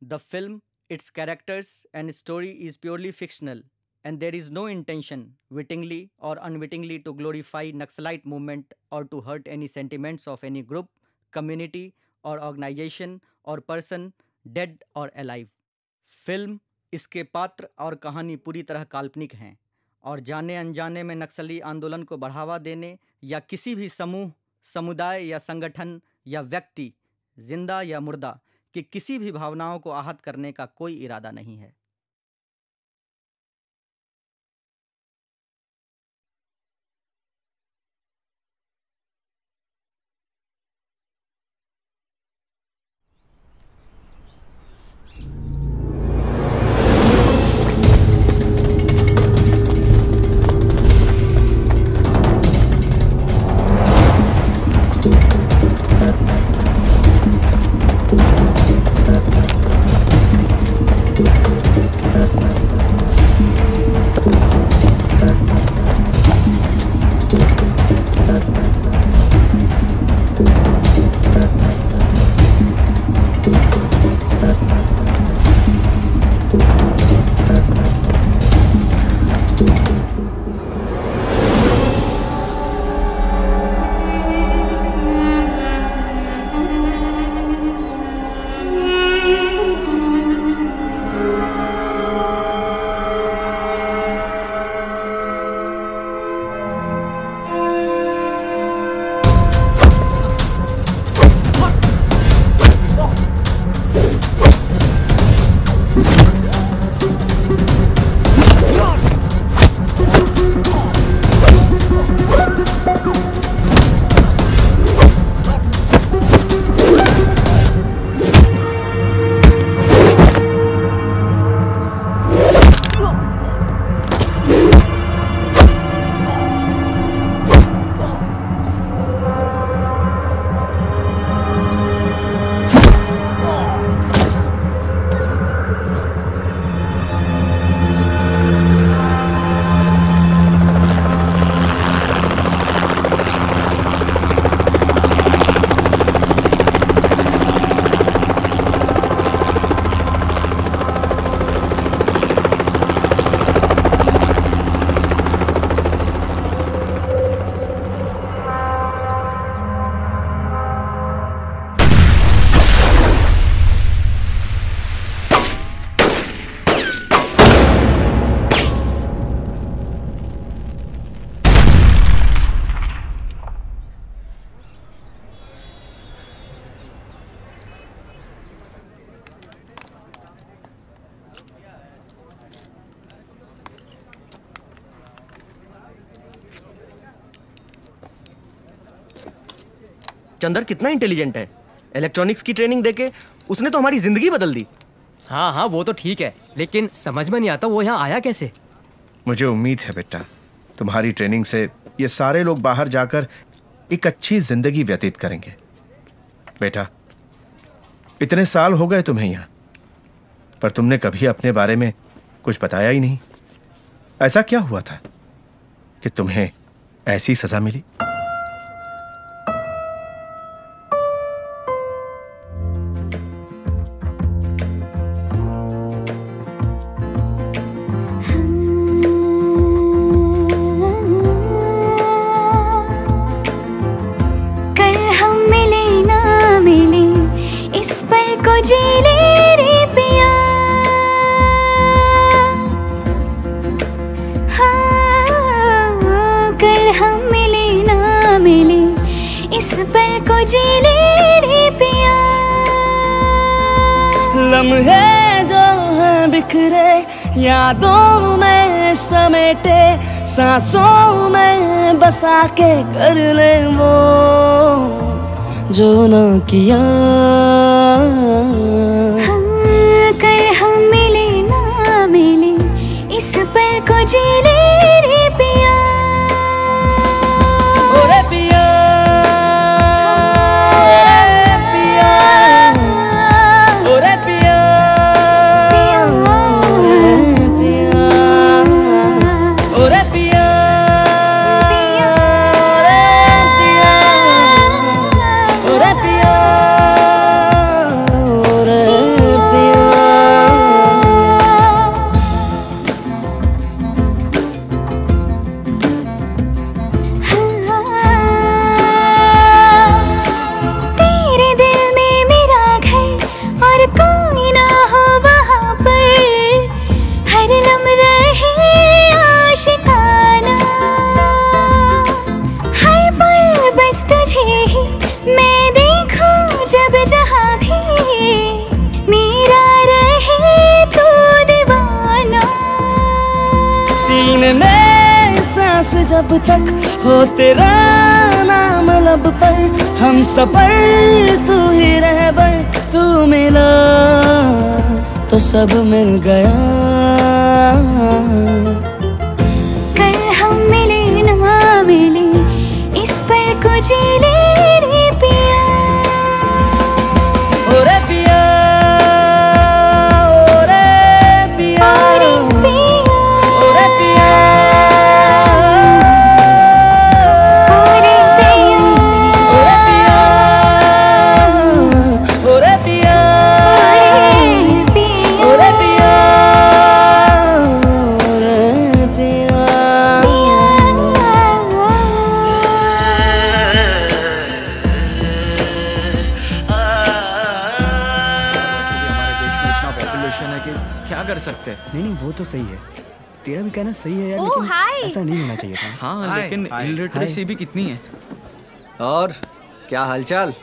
The film, its characters and story is purely fictional, and there is no intention, wittingly or unwittingly, to glorify Naxalite movement or to hurt any sentiments of any group, community, or organization or person, dead or alive. Film, इसके पात्र और कहानी पूरी तरह काल्पनिक हैं और जाने अनजाने में नक्सली आंदोलन को बढ़ावा देने या किसी भी समूह, समुदाय या संगठन या व्यक्ति, जिंदा या मुर्दा, कि किसी भी भावनाओं को आहत करने का कोई इरादा नहीं है। चंदर कितना इंटेलिजेंट है। इलेक्ट्रॉनिक्स की ट्रेनिंग देके उसने तो हमारी जिंदगी बदल दी। हाँ हाँ वो तो ठीक है, लेकिन समझ में नहीं आता वो यहाँ आया कैसे। मुझे उम्मीद है बेटा, तुम्हारी ट्रेनिंग से ये सारे लोग बाहर जाकर एक अच्छी जिंदगी व्यतीत करेंगे। बेटा, इतने साल हो गए तुम्हें यहाँ, पर तुमने कभी अपने बारे में कुछ बताया ही नहीं। ऐसा क्या हुआ था कि तुम्हें ऐसी सजा मिली? लम्हे जो हैं बिखरे यादों में समेटे, सांसों में बसा के कर ले वो जो ना किया। कर हम मिले ना मिले, इस पल को जी ले रे पिया। ओरे पिया जब तक हो तेरा नाम लब पर, हम सफर तू ही रहबर, तू मिला तो सब मिल गया। कल हम मिले ना मिले, इस पल को जी ले रे पिया। ओरे पिया, ओरे पिया, ओरे पिया, ओरे पिया, ओरे पिया, ओरे पिया, ओरे पिया, ओरे पिया, ओरे पिया। क्या कर सकते हैं? नहीं नहीं वो तो सही है, तेरा भी कहना सही है यार, ओह, लेकिन हाय। ऐसा नहीं होना चाहिए था। हाँ लेकिन इलिटरेसी भी कितनी है। और क्या हालचाल?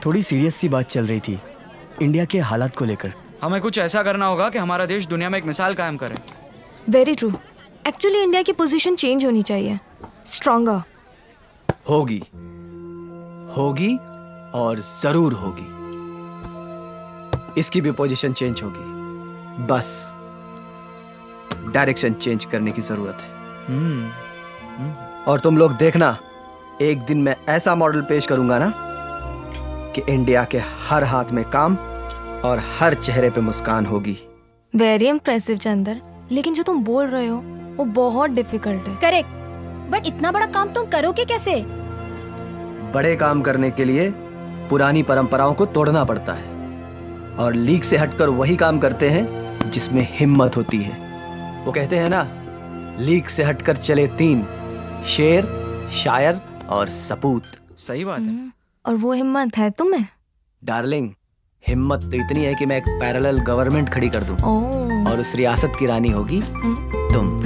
थोड़ी सीरियस सी बात चल रही थी इंडिया के हालात को लेकर। हमें कुछ ऐसा करना होगा कि हमारा देश दुनिया में एक मिसाल कायम करे। Very true. एक्चुअली इंडिया की पोजीशन चेंज होनी चाहिए, स्ट्रॉन्गर। होगी, होगी और जरूर होगी। इसकी भी पोजीशन चेंज होगी, बस डायरेक्शन चेंज करने की जरूरत है। और तुम लोग देखना, एक दिन मैं ऐसा मॉडल पेश करूंगा ना कि इंडिया के हर हाथ में काम और हर चेहरे पे मुस्कान होगी। वेरी इम्प्रेसिव चंदर, लेकिन जो तुम बोल रहे हो वो बहुत डिफिकल्ट है। करेक्ट, बट इतना बड़ा काम तुम करोगे कैसे? बड़े काम करने के लिए पुरानी परंपराओं को तोड़ना पड़ता है और लीक से हटकर वही काम करते हैं जिसमें हिम्मत होती है। वो कहते हैं ना, लीक से हटकर चले तीन, शेर, शायर और सपूत। सही बात है। और वो हिम्मत है तुम्हें? डार्लिंग, हिम्मत तो इतनी है कि मैं एक पैरेलल गवर्नमेंट खड़ी कर दूं ओह। और उस रियासत की रानी होगी तुम।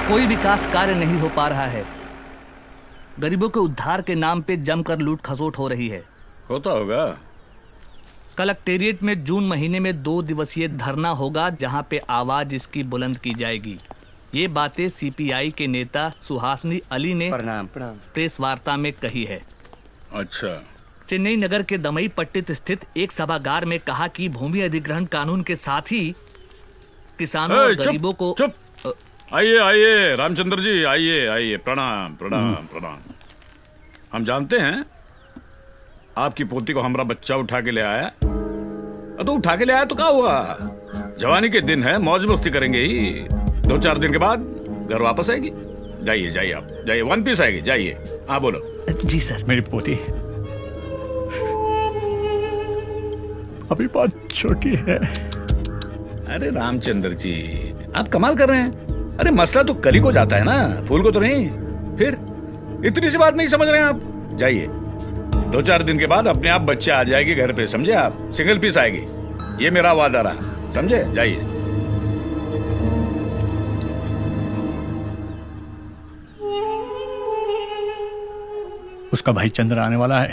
कोई विकास कार्य नहीं हो पा रहा है। गरीबों के उद्धार के नाम पे जमकर लूट खसोट हो रही है। होता होगा। कलेक्टेरिएट में जून महीने में 2 दिवसीय धरना होगा, जहां पे आवाज इसकी बुलंद की जाएगी। ये बातें सीपीआई के नेता सुहासनी अली ने प्रेस वार्ता में कही है। अच्छा। चेन्नई नगर के दमई पट्टित स्थित एक सभागार में कहा कि भूमि अधिग्रहण कानून के साथ ही किसानों और गरीबों को। चुप। आइए आइए रामचंद्र जी, आइए आइए। प्रणाम प्रणाम प्रणाम। हम जानते हैं आपकी पोती को हमारा बच्चा उठा के ले आया। तो उठा के ले आया तो क्या हुआ, जवानी के दिन है, मौज मस्ती करेंगे ही। 2-4 दिन के बाद घर वापस आएगी। जाइए जाइए, आप जाइए, 1 पीस आएगी। जाइए। हाँ बोलो। जी सर। मेरी पोती अभी बहुत छोटी है। अरे रामचंद्र जी, आप कमाल कर रहे हैं। अरे मसला तो कली को जाता है ना, फूल को तो नहीं। फिर इतनी सी बात नहीं समझ रहे हैं आप। जाइए, 2-4 दिन के बाद अपने आप बच्चे आ जाएगी घर पे, समझे आप। सिंगल पीस आएगी, ये मेरा वादा रहा, समझे। जाइए। उसका भाई चंद्र आने वाला है,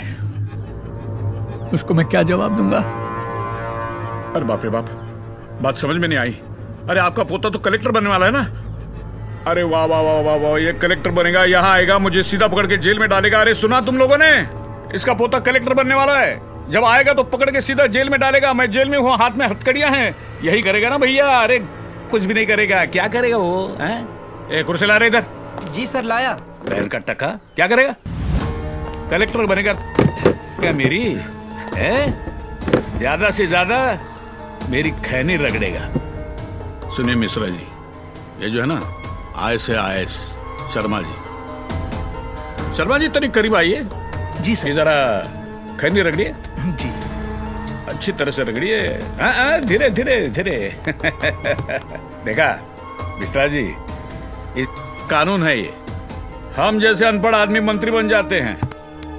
उसको मैं क्या जवाब दूंगा। अरे बाप रे बाप, बात समझ में नहीं आई। अरे आपका पोता तो कलेक्टर बनने वाला है ना। अरे वाह वाह वाह वाह वाह, ये कलेक्टर बनेगा, यहाँ आएगा, मुझे सीधा पकड़ के जेल में डालेगा। अरे सुना तुम लोगों ने, इसका पोता कलेक्टर बनने वाला है। जब आएगा तो पकड़ के सीधा जेल में डालेगा। मैं जेल में हूँ, हाथ में हथकड़ियां हैं। यही करेगा ना भैया। अरे कुछ भी नहीं करेगा। क्या करेगा वो, हैं? कुर्सी ला रहे इधर। जी सर, लाया। बहन का टका, क्या करेगा? कलेक्टर बनेगा क्या मेरी है? ज्यादा से ज्यादा मेरी खैनी रगड़ेगा। सुनिए मिश्रा जी, ये जो है ना IAS शर्मा जी, शर्मा जी तनिक करीब आइए। जी सर। जरा खैनी रगड़िए। जी। अच्छी तरह से रगड़िए। धीरे धीरे धीरे। देखा मिश्रा जी, ये कानून है। ये हम जैसे अनपढ़ आदमी मंत्री बन जाते हैं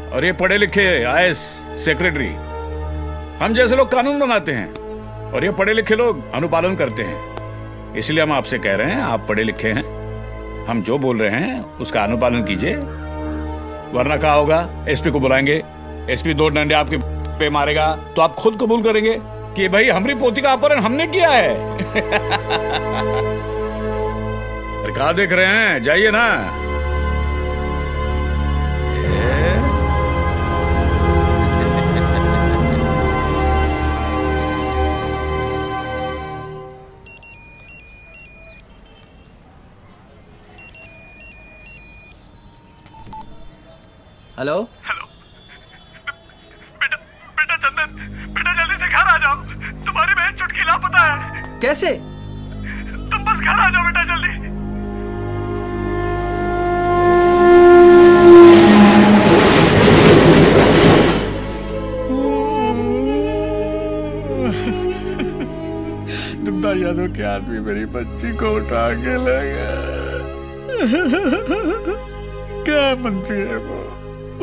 और ये पढ़े लिखे IAS सेक्रेटरी, हम जैसे लोग कानून बनाते हैं और ये पढ़े लिखे लोग अनुपालन करते हैं। इसलिए हम आपसे कह रहे हैं, आप पढ़े लिखे हैं, हम जो बोल रहे हैं उसका अनुपालन कीजिए, वरना क्या होगा, SP को बुलाएंगे, SP 2 डंडे आपके पे मारेगा तो आप खुद कबूल करेंगे कि भाई हमारी पोती का अपहरण हमने किया है। कहाँ देख रहे हैं, जाइए ना। हेलो हेलो बेटा, बेटा चंदन, बेटा जल्दी से घर आ जाओ, तुम्हारी बहन चुटकी लापता है। कैसे? तुम बस घर आ जाओ बेटा जल्दी। दुग्धा यादव के आदमी मेरी बच्ची को उठा के ले गया। क्या मंत्री है वो,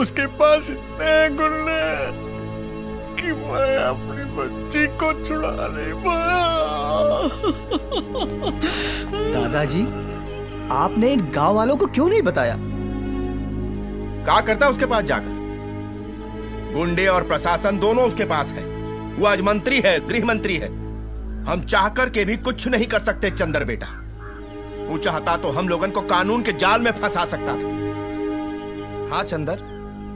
उसके पास इतने गुंडे कि मैं अपनी बच्ची को छुड़ा नहीं पाया। दादाजी, आपने इन गांव वालों को क्यों नहीं बताया? क्या करता उसके पास जाकर? गुंडे और प्रशासन दोनों उसके पास है। वो आज मंत्री है, गृह मंत्री है। हम चाहकर के भी कुछ नहीं कर सकते चंदर बेटा। वो चाहता तो हम लोगन को कानून के जाल में फंसा सकता था। हाँ चंदर,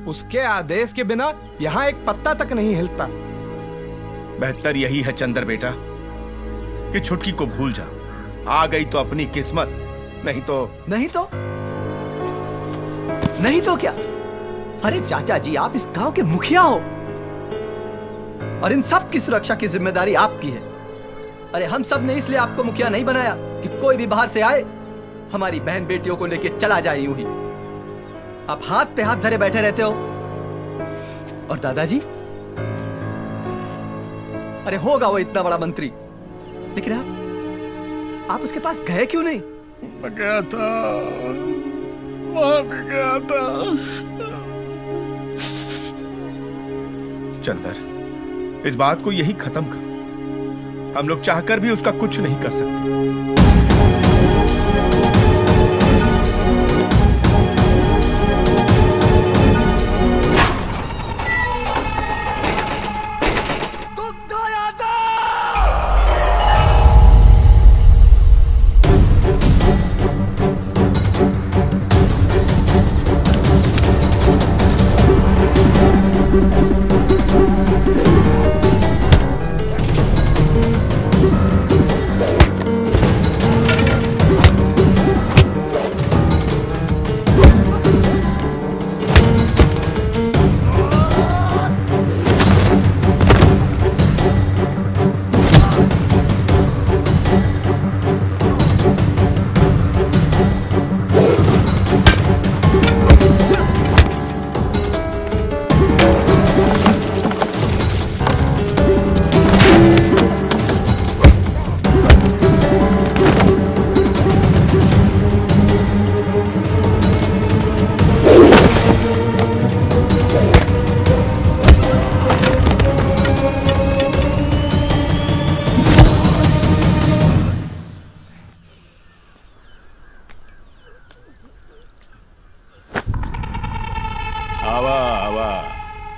उसके आदेश के बिना यहाँ एक पत्ता तक नहीं हिलता। बेहतर यही है चंदर बेटा कि छुटकी को भूल जा। आ गई तो अपनी किस्मत, नहीं तो क्या? अरे चाचा जी, आप इस गांव के मुखिया हो और इन सब की सुरक्षा की जिम्मेदारी आपकी है। अरे हम सब ने इसलिए आपको मुखिया नहीं बनाया कि कोई भी बाहर से आए हमारी बहन बेटियों को लेके चला जाए यूं ही। आप हाथ पे हाथ धरे बैठे रहते हो। और दादाजी, अरे होगा वो इतना बड़ा मंत्री, लेकिन आप उसके पास गए क्यों नहीं? मैं गया था, वहां भी गया था। चंदर, इस बात को यही खत्म कर। हम लोग चाहकर भी उसका कुछ नहीं कर सकते।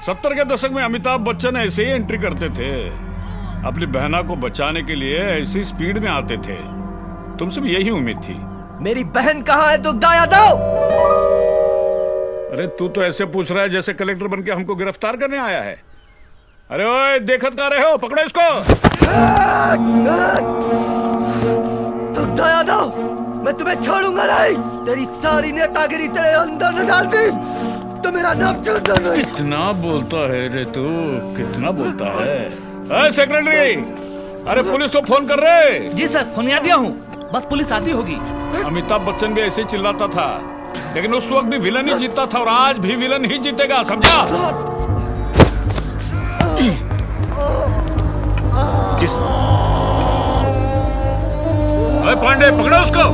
सत्तर के दशक में अमिताभ बच्चन ऐसे ही एंट्री करते थे। अपनी बहना को बचाने के लिए ऐसी स्पीड में आते थे। तुमसे भी यही उम्मीद थी। मेरी बहन कहाँ है दुग्धा यादव? अरे तू तो ऐसे पूछ रहा है जैसे कलेक्टर बनके हमको गिरफ्तार करने आया है। अरे ओए, देखत कहाँ रहे हो? पकड़ो इसको। दुग्धा यादव, मैं तुम्हें छोड़ूंगा नहीं। तेरी सारी नेतागिरी तेरे अंदर न डाल दी तो मेरा नाम चंदन नहीं। कितना बोलता है रे तू, कितना बोलता है। सेक्रेटरी, अरे पुलिस को फोन कर रहे। जी सर, फोन दिया हूँ, बस पुलिस आती होगी। अमिताभ बच्चन भी ऐसे चिल्लाता था, लेकिन उस वक्त भी विलन ही जीतता था और आज भी विलन ही जीतेगा, समझा? किस? अरे पांडे, पकड़ो उसको।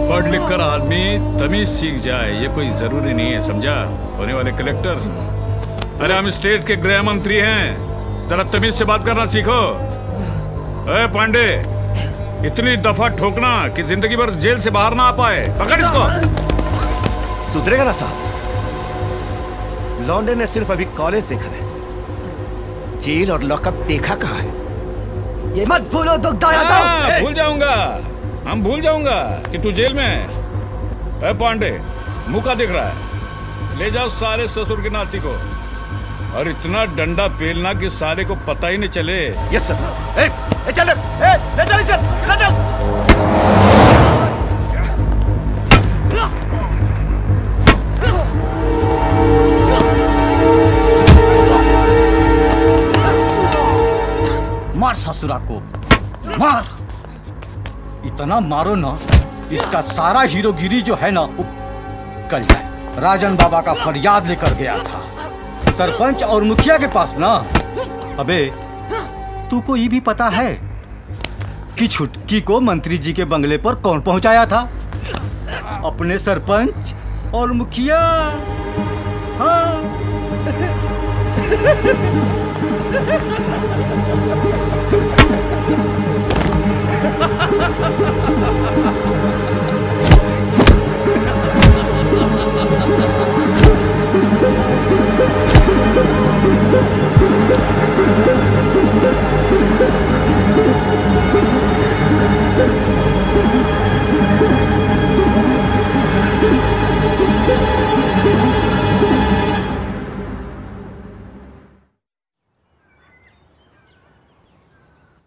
पढ़ लिख कर आदमी तमीज सीख जाए, ये कोई जरूरी नहीं है, समझा? होने वाले कलेक्टर। अरे हम स्टेट के गृह मंत्री हैं, जरा तमीज से बात करना सीखो। अरे पांडे, इतनी दफा ठोकना कि जिंदगी भर जेल से बाहर ना आ पाए। पकड़ इसको। सुधरेगा ना साहब? लौंडे ने सिर्फ अभी कॉलेज देखा है, जेल और लॉकअप देखा कहाँ है? ये मत भूलो दुखदाई यादव। भूल जाऊंगा, हम भूल जाऊंगा कि तू जेल में है। पांडे, मुंह का दिख रहा है, ले जाओ सारे ससुर की नाती को, और इतना डंडा पेलना कि सारे को पता ही नहीं चले। Yes sir. चल ले चल चल। मार ससुरा को, मार। इतना मारो ना, इसका सारा हीरोगिरी जो है ना कल जाए। राजन बाबा का फरियाद लेकर गया था सरपंच और मुखिया के पास ना। अबे तू को ये भी पता है कि छुटकी को मंत्री जी के बंगले पर कौन पहुंचाया था? अपने सरपंच और मुखिया। हाँ।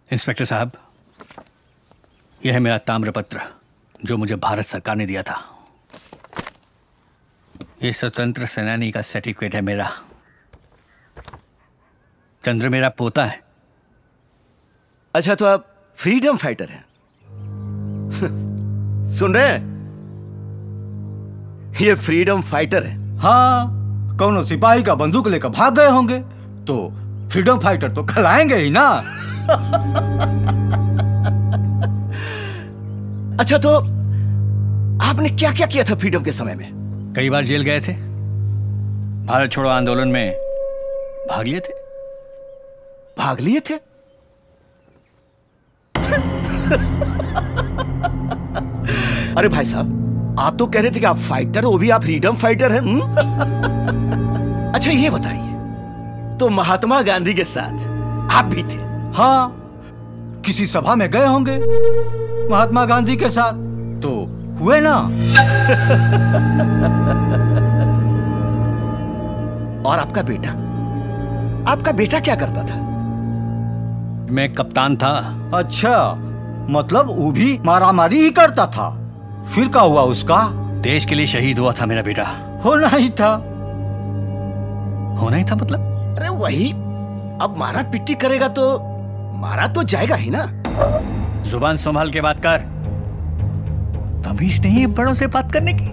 इंस्पेक्टर साहब, यह है मेरा ताम्रपत्र जो मुझे भारत सरकार ने दिया था। ये स्वतंत्र सेनानी का सर्टिफिकेट है मेरा। चंद्र मेरा पोता है। अच्छा, तो आप फ्रीडम फाइटर हैं? सुन रहे हैं? ये फ्रीडम फाइटर है। हाँ, कौनो सिपाही का बंदूक लेकर भाग गए होंगे तो फ्रीडम फाइटर तो खिलाएंगे ही ना। अच्छा, तो आपने क्या क्या किया था फ्रीडम के समय में? कई बार जेल गए थे, भारत छोड़ो आंदोलन में भाग लिए थे। भाग लिए थे? अरे भाई साहब, आप तो कह रहे थे कि आप फाइटर, वो भी आप फ्रीडम फाइटर हैं। अच्छा ये बताइए, तो महात्मा गांधी के साथ आप भी थे? हाँ, किसी सभा में गए होंगे महात्मा गांधी के साथ तो हुए ना। और आपका बेटा क्या करता था? मैं कप्तान था। अच्छा, मतलब वो भी मारामारी ही करता था। फिर क्या हुआ उसका? देश के लिए शहीद हुआ था मेरा बेटा। होना ही था मतलब? अरे वही, अब मारा पिट्टी करेगा तो मारा तो जाएगा ही ना। जुबान संभाल के बात कर। तमीज नहीं है बड़ों से बात करने की।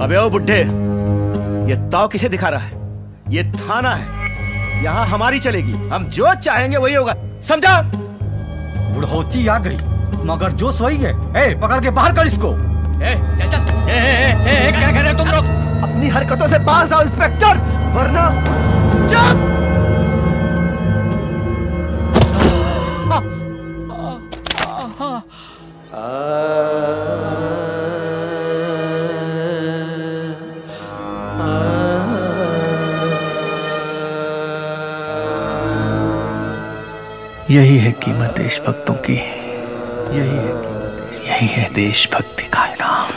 अबे ओ बुड्ढे, ये ताव किसे दिखा रहा है? ये थाना है, यहाँ हमारी चलेगी। हम जो चाहेंगे वही होगा, समझा? बुढ़ौती आ गई मगर जोश वही है। पकड़ के बाहर कर इसको। चल चल। क्या कर रहे हो तुम लोग? अपनी हरकतों से बाहर आओ इंस्पेक्टर, वरना चुप। यही है कीमत देशभक्तों की, यही है देशभक्ति का इनाम।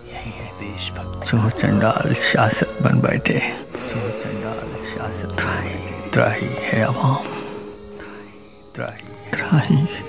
यही है देशभक्ति। चोर चंडाल शासक बन बैठे, त्राही है अवाम, त्राही है।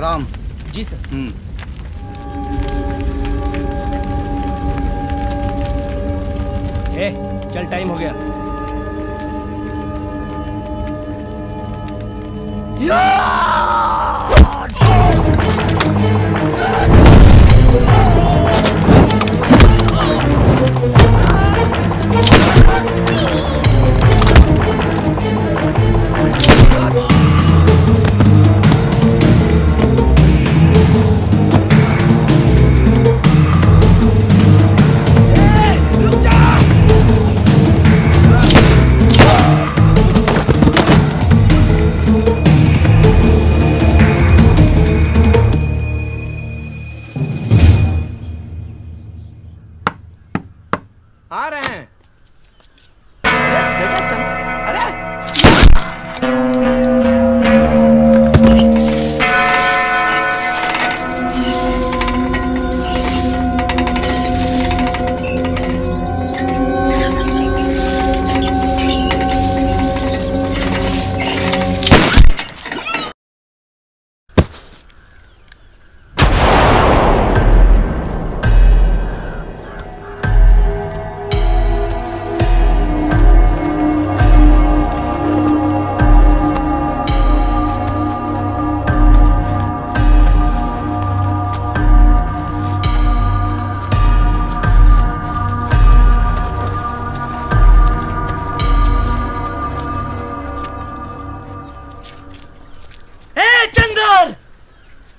प्रणाम। जी सर। चल टाइम हो गया। आ रहे हैं। बेटा चल। अरे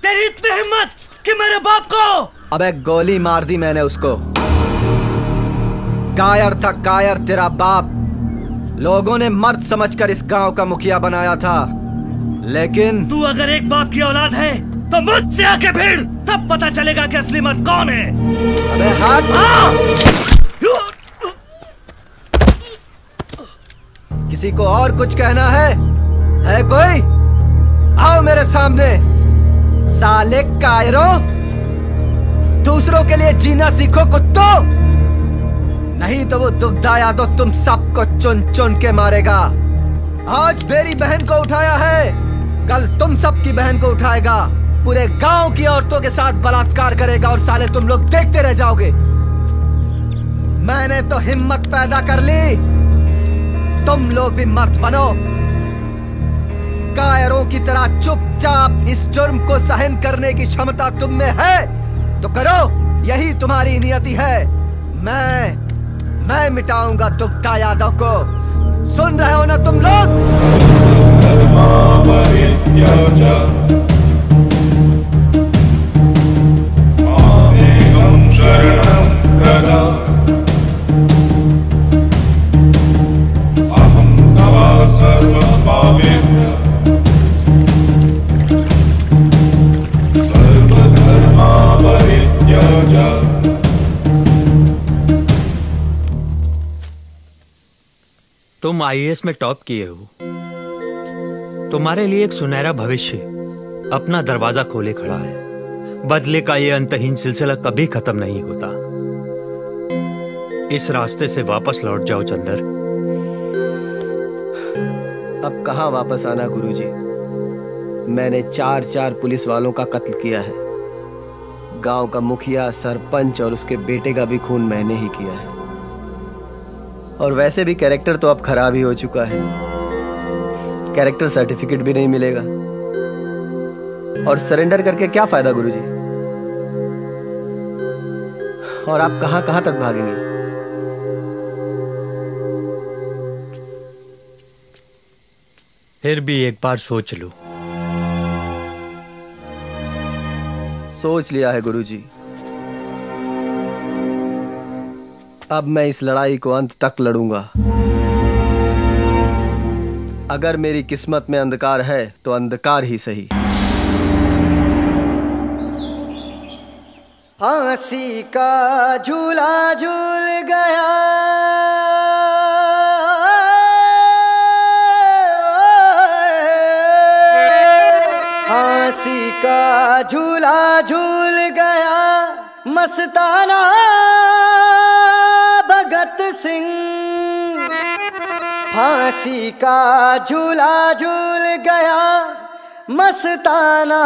तेरी इतनी हिम्मत कि मेरे बाप को। अबे गोली मार दी मैंने उसको। कायर था कायर तेरा बाप। लोगों ने मर्द समझकर इस गांव का मुखिया बनाया था, लेकिन तू अगर एक बाप की औलाद है तो मुझसे आके भिड़, तब पता चलेगा कि असली मर्द कौन है। अबे हाथ। किसी को और कुछ कहना है कोई? आओ मेरे सामने। साले कायरों, दूसरों के लिए जीना सीखो कुत्तों, नहीं तो वो दुग्धा यादव तुम सबको चुन चुन के मारेगा। आज मेरी बहन को उठाया है, कल तुम सबकी बहन को उठाएगा, पूरे गांव की औरतों के साथ बलात्कार करेगा और साले तुम लोग देखते रह जाओगे। मैंने तो हिम्मत पैदा कर ली, तुम लोग भी मर्द बनो। कायरों की तरह चुपचाप इस जुर्म को सहन करने की क्षमता तुम में है तो करो, यही तुम्हारी नियति है। मैं मिटाऊंगा दुग्धा यादव को। सुन रहे हो ना तुम लोग? तुम आईएएस में टॉप किए हो, तुम्हारे लिए एक सुनहरा भविष्य अपना दरवाजा खोले खड़ा है। बदले का ये अंतहीन सिलसिला कभी खत्म नहीं होता। इस रास्ते से वापस लौट जाओ चंदर। अब कहां वापस आना गुरुजी? मैंने 4 पुलिस वालों का कत्ल किया है। गांव का मुखिया, सरपंच और उसके बेटे का भी खून मैंने ही किया है। और वैसे भी कैरेक्टर तो अब खराब ही हो चुका है, कैरेक्टर सर्टिफिकेट भी नहीं मिलेगा। और सरेंडर करके क्या फायदा गुरुजी? और आप कहां कहां तक भागेंगे? फिर भी एक बार सोच लो। सोच लिया है गुरुजी। अब मैं इस लड़ाई को अंत तक लड़ूंगा। अगर मेरी किस्मत में अंधकार है तो अंधकार ही सही। फांसी का झूला झूल गया, फांसी का झूला झूल गया मस्ताना भगत सिंह। फांसी का झूला झूल गया मस्ताना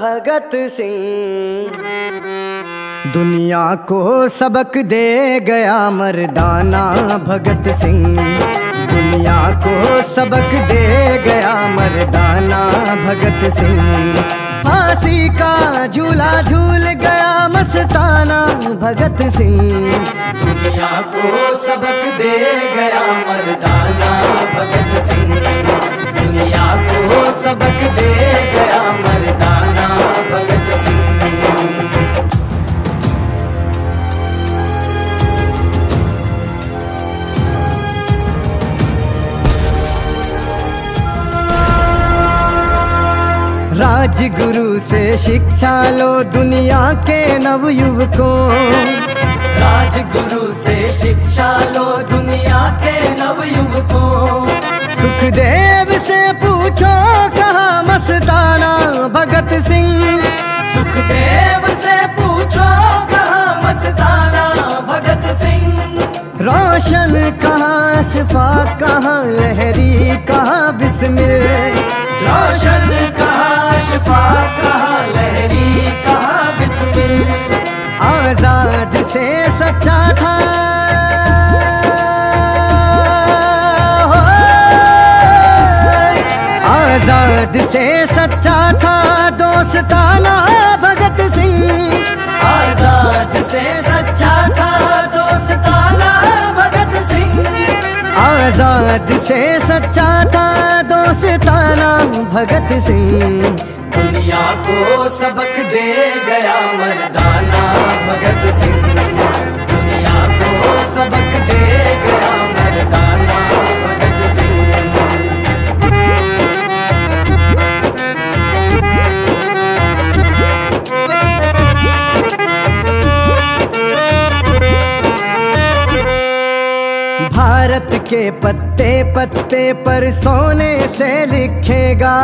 भगत सिंह। दुनिया को सबक दे गया मर्दाना भगत सिंह। दुनिया को सबक दे गया मर्दाना भगत सिंह। फांसी का झूला झूल गया मस्ताना भगत सिंह। दुनिया को सबक दे गया मर्दाना भगत सिंह। दुनिया को सबक दे गया मर्दाना भगत सिंह। राजगुरु से शिक्षा लो दुनिया के नवयुवकों। राजगुरु से शिक्षा लो दुनिया के नवयुवकों। सुखदेव से पूछो कहाँ मस्ताना भगत सिंह। सुखदेव से पूछो कहाँ मस्ताना भगत सिंह। रोशन कहाँ अशफाक कहाँ लहरी कहाँ बिस्मिल। रोशन कहाँ अशफाक कहाँ लहरी कहाँ बिस्मिल। आजाद से सच्चा था आजाद से सच्चा था दोस्ताना भगत सिंह। आजाद से सच्चा था दोस्ताना भगत सिंह। आजाद से सच्चा था दोस्ताना भगत सिंह। दुनिया को सबक दे गया मर्दाना भगत सिंह। दुनिया को सबक दे गया मर्दाना भगत सिंह। भारत के पत्ते पत्ते पर सोने से लिखेगा।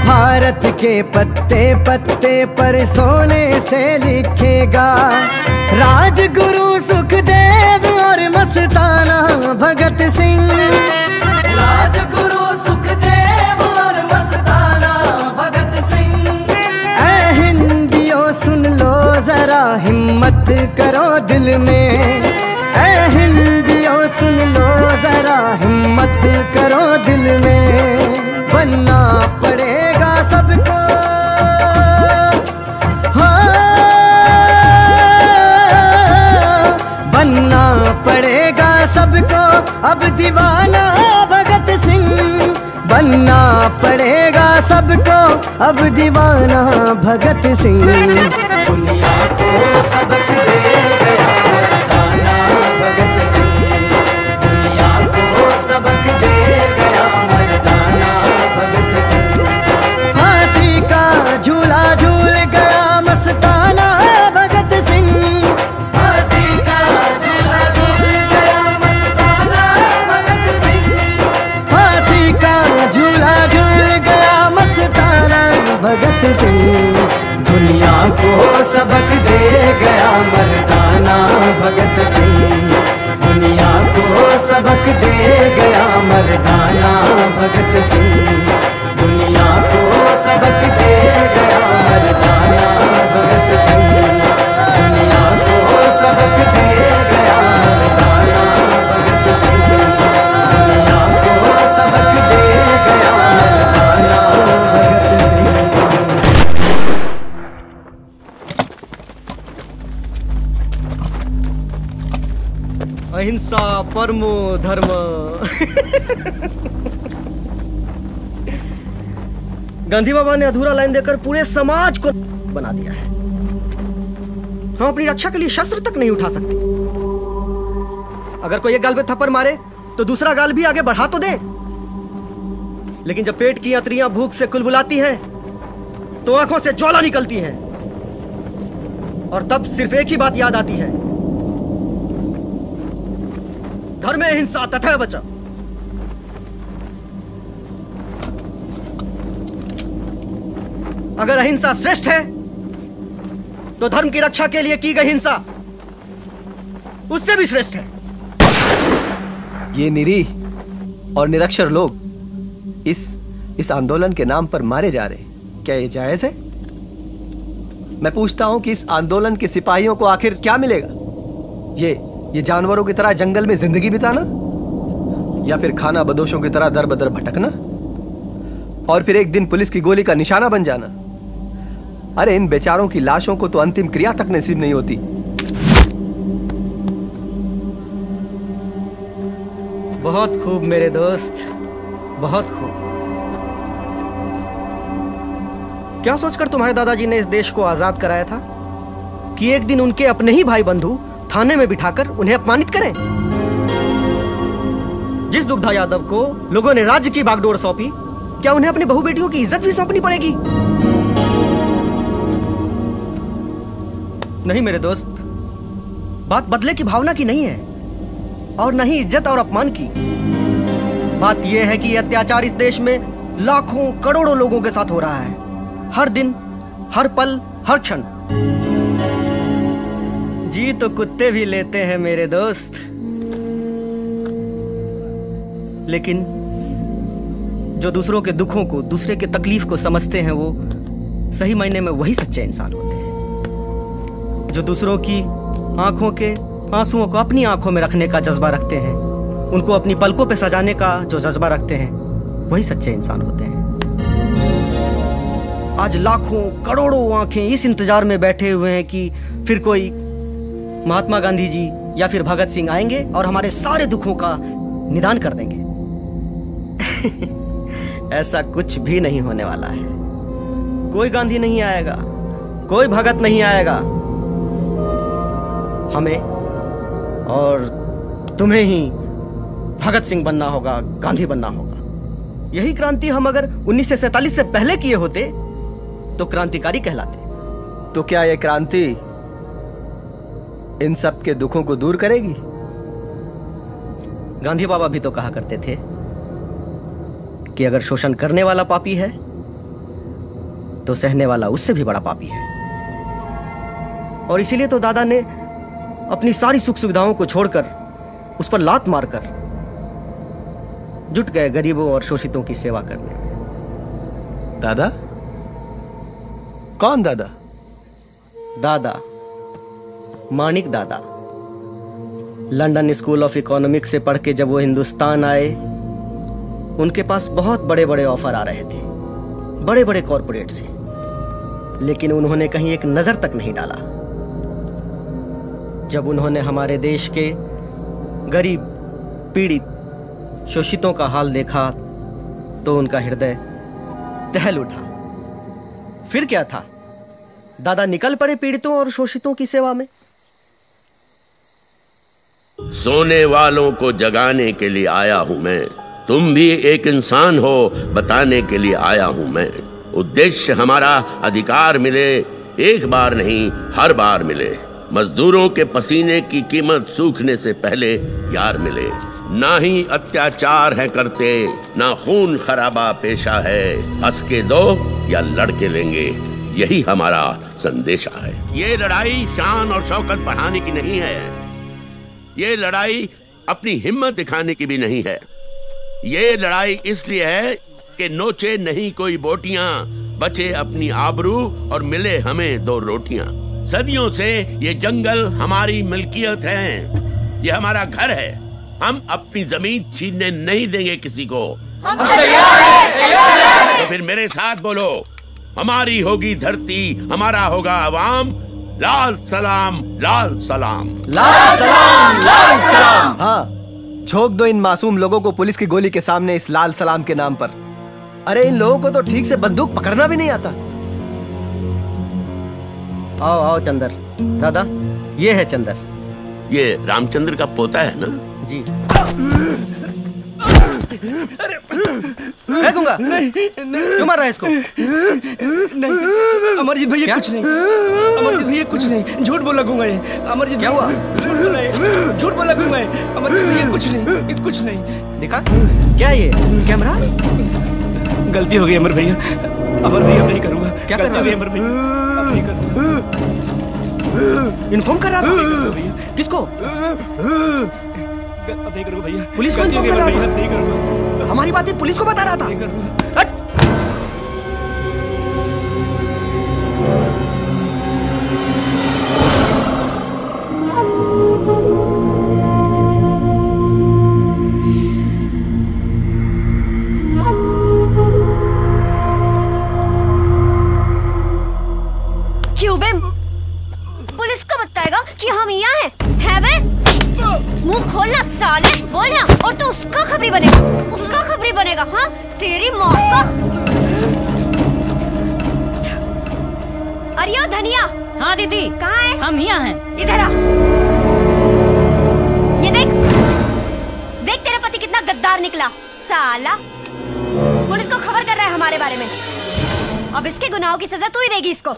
भारत के पत्ते पत्ते पर सोने से लिखेगा। राजगुरु सुखदेव और मस्ताना भगत सिंह। राजगुरु सुखदेव और मस्ताना भगत सिंह। ऐ हिंदियों सुन लो जरा हिम्मत करो दिल में। ऐ हिंदियों सुन लो जरा हिम्मत करो दिल में। बनना पड़ेगा सबको बनना पड़ेगा सबको अब दीवाना भगत सिंह। बनना पड़ेगा सबको अब दीवाना भगत सिंह। दुनिया को सबक दे गया मर्दाना भगत सिंह। दुनिया को सबक दे गया मर्दाना भगत सिंह। फांसी का झूला झूल गया मस्ताना भगत सिंह। फांसी का झूला झूल गया मस्ताना भगत सिंह। फांसी का झूला झूल गया मस्ताना भगत सिंह। दुनिया को सबक दे गया मर्दाना भगत सिंह। दुनिया को सबक दे गया मर्दाना भगत सिंह। दुनिया को सबक दे गया मर्दाना भगत सिंह। दुनिया को सबक दे गया मर्दाना भगत सिंह। दुनिया को सबक दे गया मर्दाना भगत सिंह। अहिंसा परमो धर्म। गांधी बाबा ने अधूरा लाइन देकर पूरे समाज को बना दिया है। हम अपनी रक्षा के लिए शस्त्र तक नहीं उठा सकते। अगर कोई एक गाल पे थप्पड़ मारे तो दूसरा गाल भी आगे बढ़ा तो दे। लेकिन जब पेट की अंतड़ियां भूख से कुलबुलाती हैं तो आंखों से ज्वाला निकलती है। और तब सिर्फ एक ही बात याद आती है, धर्म में हिंसा तथा बचा। अगर अहिंसा श्रेष्ठ है तो धर्म की रक्षा के लिए की गई हिंसा उससे भी श्रेष्ठ है। ये निरीह और निरक्षर लोग इस आंदोलन के नाम पर मारे जा रहे हैं, क्या ये जायज है? मैं पूछता हूं कि इस आंदोलन के सिपाहियों को आखिर क्या मिलेगा? ये जानवरों की तरह जंगल में जिंदगी बिताना, या फिर खाना बदोशों की तरह दर बदर भटकना, और फिर एक दिन पुलिस की गोली का निशाना बन जाना? अरे इन बेचारों की लाशों को तो अंतिम क्रिया तक नसीब नहीं होती। बहुत खूब मेरे दोस्त, बहुत खूब। क्या सोचकर तुम्हारे दादाजी ने इस देश को आजाद कराया था कि एक दिन उनके अपने ही भाई बंधु थाने में बिठाकर उन्हें अपमानित करें? जिस दुग्धा यादव को लोगों ने राज्य की बागडोर सौंपी, क्या उन्हें अपनी बहू बेटियों की इज्जत भी सौंपनी पड़ेगी? नहीं मेरे दोस्त, बात बदले की भावना की नहीं है, और न ही इज्जत और अपमान की। बात यह है कि अत्याचार इस देश में लाखों करोड़ों लोगों के साथ हो रहा है, हर दिन, हर पल, हर क्षण। जी तो कुत्ते भी लेते हैं मेरे दोस्त, लेकिन जो दूसरों के दुखों को, दूसरे के तकलीफ को समझते हैं, वो सही मायने में वही सच्चे इंसान होते हैं। जो दूसरों की आंखों के आंसुओं को अपनी आंखों में रखने का जज्बा रखते हैं, उनको अपनी पलकों पे सजाने का जो जज्बा रखते हैं, वही सच्चे इंसान होते हैं। आज लाखों करोड़ों आंखें इस इंतजार में बैठे हुए हैं कि फिर कोई महात्मा गांधी जी या फिर भगत सिंह आएंगे और हमारे सारे दुखों का निदान कर देंगे। ऐसा कुछ भी नहीं होने वाला है। कोई गांधी नहीं आएगा, कोई भगत नहीं आएगा। हमें और तुम्हें ही भगत सिंह बनना होगा, गांधी बनना होगा। यही क्रांति हम अगर 1947 से पहले किए होते तो क्रांतिकारी कहलाते। तो क्या यह क्रांति इन सब के दुखों को दूर करेगी? गांधी बाबा भी तो कहा करते थे कि अगर शोषण करने वाला पापी है तो सहने वाला उससे भी बड़ा पापी है। और इसीलिए तो दादा ने अपनी सारी सुख सुविधाओं को छोड़कर उस पर लात मारकर जुट गए गरीबों और शोषितों की सेवा करने में। दादा? कौन दादा? दादा मानिक दादा। लंदन स्कूल ऑफ इकोनॉमिक्स से पढ़ के जब वो हिंदुस्तान आए, उनके पास बहुत बड़े बड़े ऑफर आ रहे थे, बड़े बड़े कॉरपोरेट से, लेकिन उन्होंने कहीं एक नजर तक नहीं डाला। जब उन्होंने हमारे देश के गरीब, पीड़ित, शोषितों का हाल देखा तो उनका हृदय दहल उठा। फिर क्या था, दादा निकल पड़े पीड़ितों और शोषितों की सेवा में। सोने वालों को जगाने के लिए आया हूं मैं, तुम भी एक इंसान हो बताने के लिए आया हूं मैं। उद्देश्य हमारा अधिकार मिले, एक बार नहीं हर बार मिले। मजदूरों के पसीने की कीमत सूखने से पहले यार मिले। ना ही अत्याचार है करते, ना खून खराबा पेशा है। हंस के दो या लड़के लेंगे, यही हमारा संदेशा है। ये लड़ाई शान और शौकत बढ़ाने की नहीं है, ये लड़ाई अपनी हिम्मत दिखाने की भी नहीं है। ये लड़ाई इसलिए है कि नोचे नहीं कोई बोटियां, बचे अपनी आबरू और मिले हमें दो रोटियां। सदियों से ये जंगल हमारी मिल्कियत है, ये हमारा घर है। हम अपनी जमीन छीनने नहीं देंगे किसी को। हम तैयार हैं। तो फिर मेरे साथ बोलो, हमारी होगी धरती, हमारा होगा अवाम। लाल सलाम, लाल सलाम, लाल सलाम, लाल सलाम। हाँ, झोंक दो इन मासूम लोगों को पुलिस की गोली के सामने इस लाल सलाम के नाम पर। अरे इन लोगों को तो ठीक से बंदूक पकड़ना भी नहीं आता। आओ आओ चंदर। दादा, ये है चंदर। ये रामचंद्र का पोता है ना? जी। फेंकूंगा। नहीं, क्यों मार रहा है इसको? नहीं, अमरजीत भैया कुछ नहीं, अमरजीत भैया कुछ नहीं, झूठ बोला गूंगा ये। अमरजीत क्या हुआ? झूठ बोला है, झूठ बोला गूंगा ये। अमरजीत भैया कुछ नहीं, कुछ नहीं। दिखा क्या ये कैमरा? गलती हो गई अमर भैया, अमर भैया नहीं करूंगा। क्या कर रहा है अमर भैया? नहीं करूंगा। इन्फॉर्म कर रहा था किसको? अब नहीं करूंगा भैया। पुलिस को इन्फॉर्म कर रहा था? नहीं करूंगा। हमारी बातें पुलिस को बता रहा था। पुलिस को बताएगा कि हम यहाँ हैं बे? मुंह खोलना साले, बोलना, और तो उसका खबरी बनेगा, उसका खबरी बनेगा। हाँ तेरी माँ का। अरे ओ धनिया। हाँ दीदी। कहाँ है? हम यहाँ हैं। इधर आ। ये देख, देख तेरा पति कितना गद्दार निकला साला। पुलिस को खबर कर रहा है हमारे बारे में। अब इसके गुनाहों की सजा तू ही देगी इसको।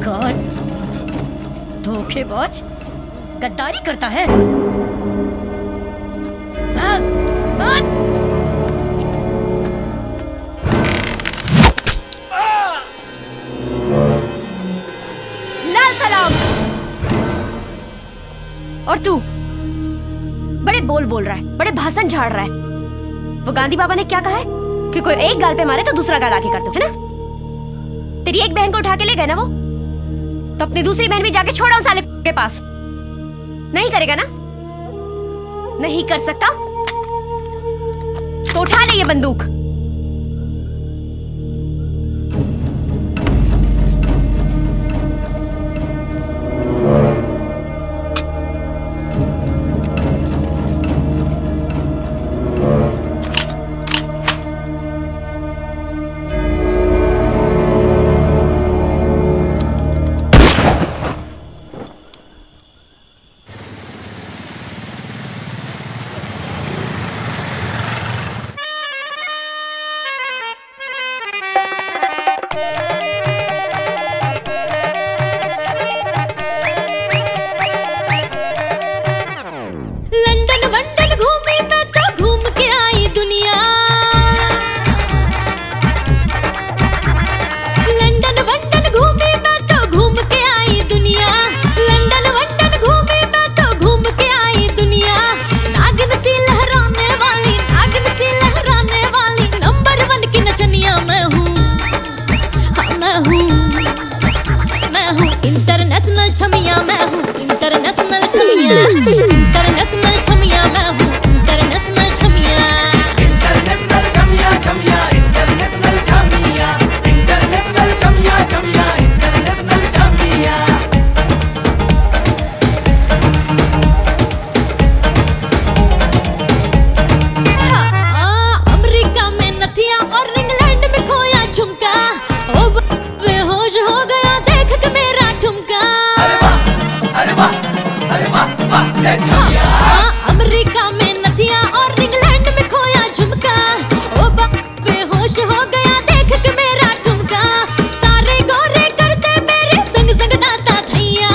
गॉड, धोखेबाज, गद्दारी करता है। भाग, भाग। लाल सलाम। और तू बड़े बोल रहा है, बड़े भाषण झाड़ रहा है। वो गांधी बाबा ने क्या कहा है कि कोई एक गाल पे मारे तो दूसरा गाल आके कर दो, है ना? तेरी एक बहन को उठा के ले गए ना वो, तो अपनी दूसरी बहन भी जाके छोड़ा उस साले के पास। नहीं करेगा ना? नहीं कर सकता तो उठा ले ये बंदूक। अमेरिका में नदियाँ और इंग्लैंड में खोया झुमका। ओ बेहोश हो गया देख के मेरा ठुमका। सारे गोरे करते मेरे संग संग दाता थैया।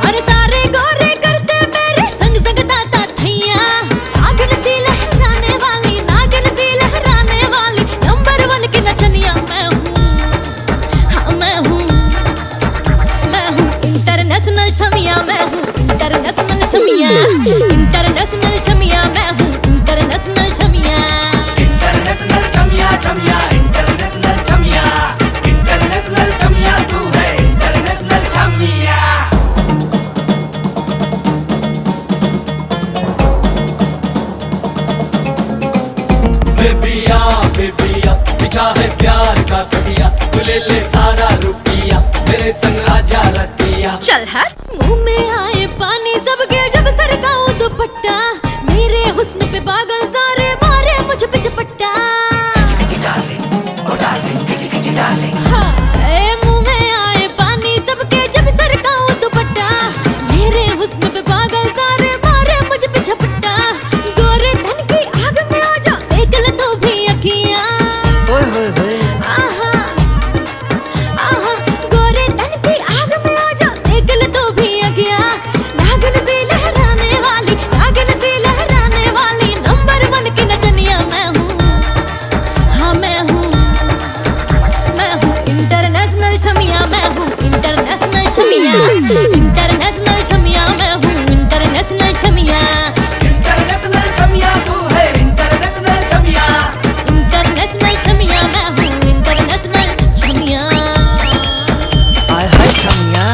अरे सारे गोरे करते मेरे संग संग दाता थैया। नागिन सी लहराने वाली, नागिन सी लहराने वाली, नंबर 1 की नचनिया मैं हूँ। हाँ मैं हूँ, मैं हूँ इंटरनेशनल छमिया। मैं हूँ इंटरनेशनल छमिया, इंटरनेशनल छमिया। मैं हूँ इंटरनेशनल छमिया, इंटरनेशनल छमिया छमिया, इंटरनेशनल छमिया, इंटरनेशनल छमिया। तू है इंटरनेशनल छमिया। बेबिया बेबिया बिछा है प्यार का कटिया। तू ले ले सारा रुपया मेरे संग राजा रतिया। चल हट, मुंह में आए पानी सबके जब सरकाऊं दुपट्टा। मेरे हुस्न पे पागल सारे मारे मुझ पे झपट्टा। हाँ, मुंह में आए पानी सबके जब सरकाऊं दुपट्टा। मेरे हुस्न पे पागल सारे मारे मुझ पे झपट्टा। गोरे धन की आग में आ जा सेक ले तो भी अखियां। आहा, आहा, गोरे धन की आग में आ जा सेक ले तो छमिया, इंटरनेशनल छमिया मैं हूँ, इंटरनेशनल छमिया। इंटरनेशनल छमिया तू है, इंटरनेशनल छमिया। इंटरनेशनल छमिया मैं हूँ, इंटरनेशनल छमिया। हाय हाय छमिया।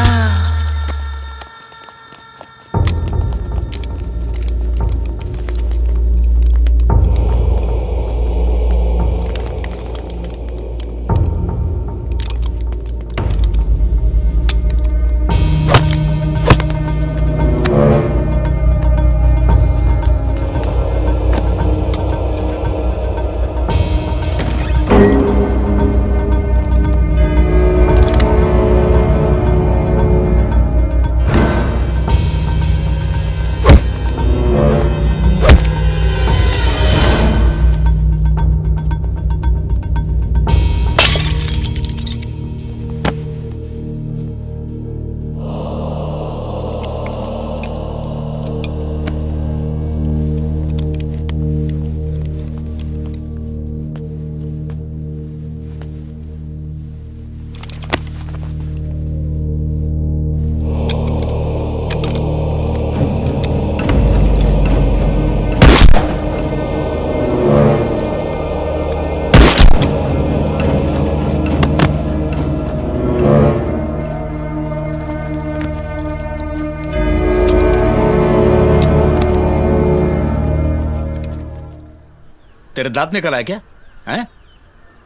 तेरे दांत निकल आया क्या? हैं?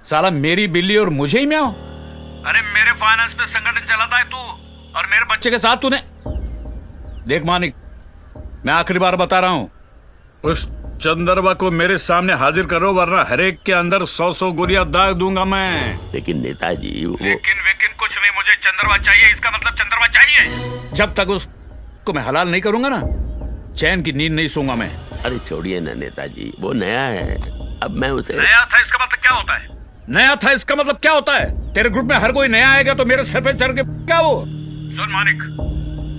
साला मेरी बिल्ली और मुझे ही म्याओ। अरे मेरे फाइनेंस पे संगठन चलाता है तू, और मेरे बच्चे के साथ तूने। देख मानिक, मैं आखिरी बार बता रहा हूं, उस चंद्रबा को मेरे सामने हाजिर करो, वरना हरेक के अंदर 100 गोलियां दाग दूंगा मैं। लेकिन नेताजी वो... लेकिन कुछ नहीं, मुझे चंद्रबा चाहिए। इसका मतलब चंद्रबा चाहिए। जब तक उसको मैं हलाल नहीं करूंगा ना, चैन की नींद नहीं सोऊंगा मैं। अरे छोड़िए ना नेताजी, वो नया है। अब मैं उसे... नया था इसका मतलब क्या होता है? नया था इसका मतलब क्या होता है? तेरे ग्रुप में हर कोई नया आएगा तो मेरे सर पे चढ़ के क्या वो? सुन मानिक,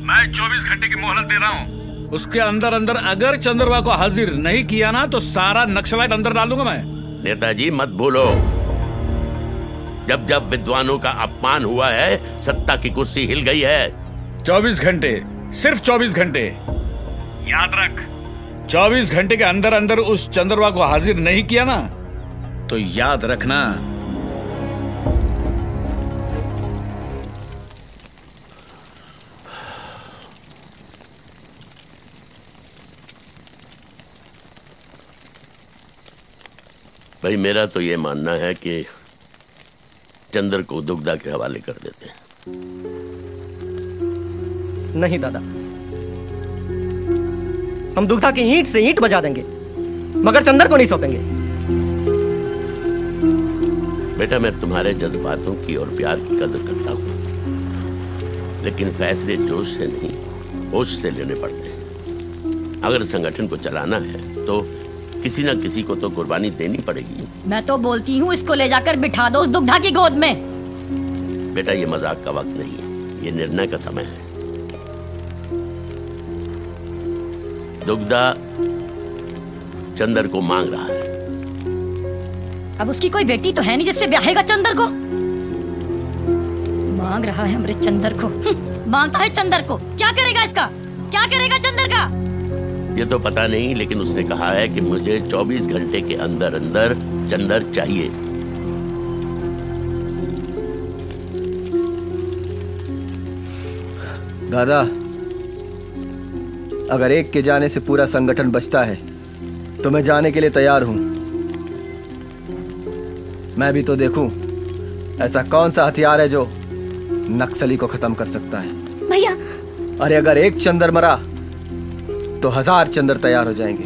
मैं 24 घंटे की मोहलत दे रहा हूँ। उसके अंदर अंदर अगर चंद्रबा को हाजिर नहीं किया ना, तो सारा नक्सलाइट अंदर डाल दूंगा मैं। नेताजी मत बोलो। जब जब विद्वानों का अपमान हुआ है, सत्ता की कुर्सी हिल गई है। 24 घंटे, सिर्फ 24 घंटे। याद रख, 24 घंटे के अंदर अंदर उस चंद्रबा को हाजिर नहीं किया ना, तो याद रखना भाई। मेरा तो ये मानना है कि चंद्र को दुग्धा के हवाले कर देते हैं। नहीं दादा, हम दुग्धा की ईंट से ईंट बजा देंगे, मगर चंदर को नहीं सौंपेंगे। बेटा, मैं तुम्हारे जज्बातों की और प्यार की कदर करता हूं, लेकिन फैसले जोश से नहीं, होश से लेने पड़ते हैं। अगर संगठन को चलाना है तो किसी न किसी को तो कुर्बानी देनी पड़ेगी। मैं तो बोलती हूँ इसको ले जाकर बिठा दो उस दुग्धा की गोद में। बेटा, ये मजाक का वक्त नहीं है, ये निर्णय का समय है। दुग्धा चंदर को मांग रहा है। अब उसकी कोई बेटी तो है नहीं जिससे ब्याहेगा चंदर को। मांग रहा है हमारे चंदर को। मांगता है चंदर को। क्या करेगा इसका? क्या करेगा चंदर का? ये तो पता नहीं, लेकिन उसने कहा है कि मुझे 24 घंटे के अंदर अंदर चंदर चाहिए। दादा, अगर एक के जाने से पूरा संगठन बचता है तो मैं जाने के लिए तैयार हूं। मैं भी तो देखूं ऐसा कौन सा हथियार है जो नक्सली को खत्म कर सकता है। भैया, अरे अगर एक चंदर मरा तो 1000 चंदर तैयार हो जाएंगे।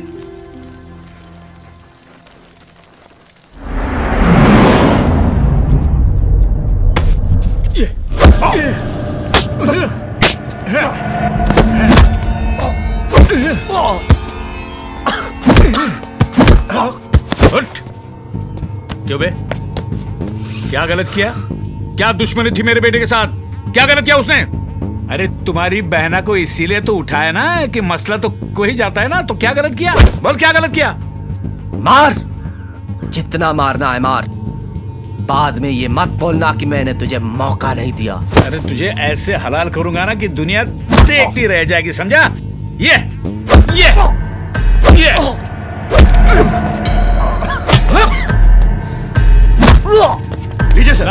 क्यों बे? क्या गलत किया? क्या दुश्मनी थी मेरे बेटे के साथ? क्या गलत किया उसने? अरे तुम्हारी बहना को इसीलिए तो उठाया ना कि मसला तो कोई जाता है ना, तो क्या गलत किया? बोल क्या गलत किया? मार, जितना मारना है मार, बाद में ये मत बोलना कि मैंने तुझे मौका नहीं दिया। अरे तुझे ऐसे हलाल करूंगा ना कि दुनिया देखती रह जाएगी, समझा? ये लीजिए सर।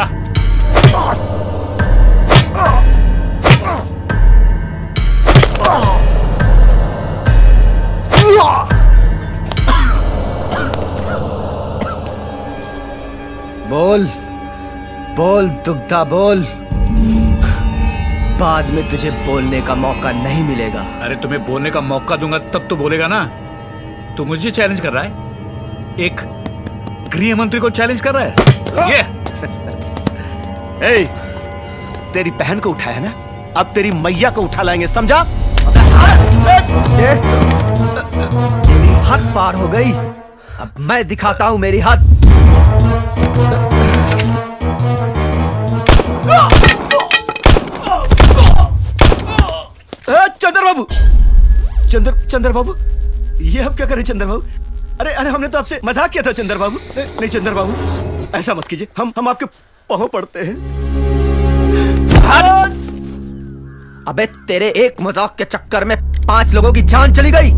बोल बोल दुग्धा बोल, बाद में तुझे बोलने का मौका नहीं मिलेगा। अरे तुम्हें बोलने का मौका दूंगा तब तो बोलेगा ना। तू मुझे चैलेंज कर रहा है, एक गृह मंत्री को चैलेंज कर रहा है। ये तेरी बहन को उठाया ना, अब तेरी मैया को उठा लाएंगे, समझा? तेरी हद पार हो गई, अब मैं दिखाता हूं मेरी हद। चंद्र बाबू, चंद्र बाबू, ये अब क्या करें चंद्र बाबू? अरे हमने तो आपसे मजाक किया था चंद्र बाबू। नहीं चंद्र बाबू, ऐसा मत कीजिए, हम आपके पांव पड़ते हैं। अबे तेरे एक मजाक के चक्कर में 5 लोगों की जान चली गई।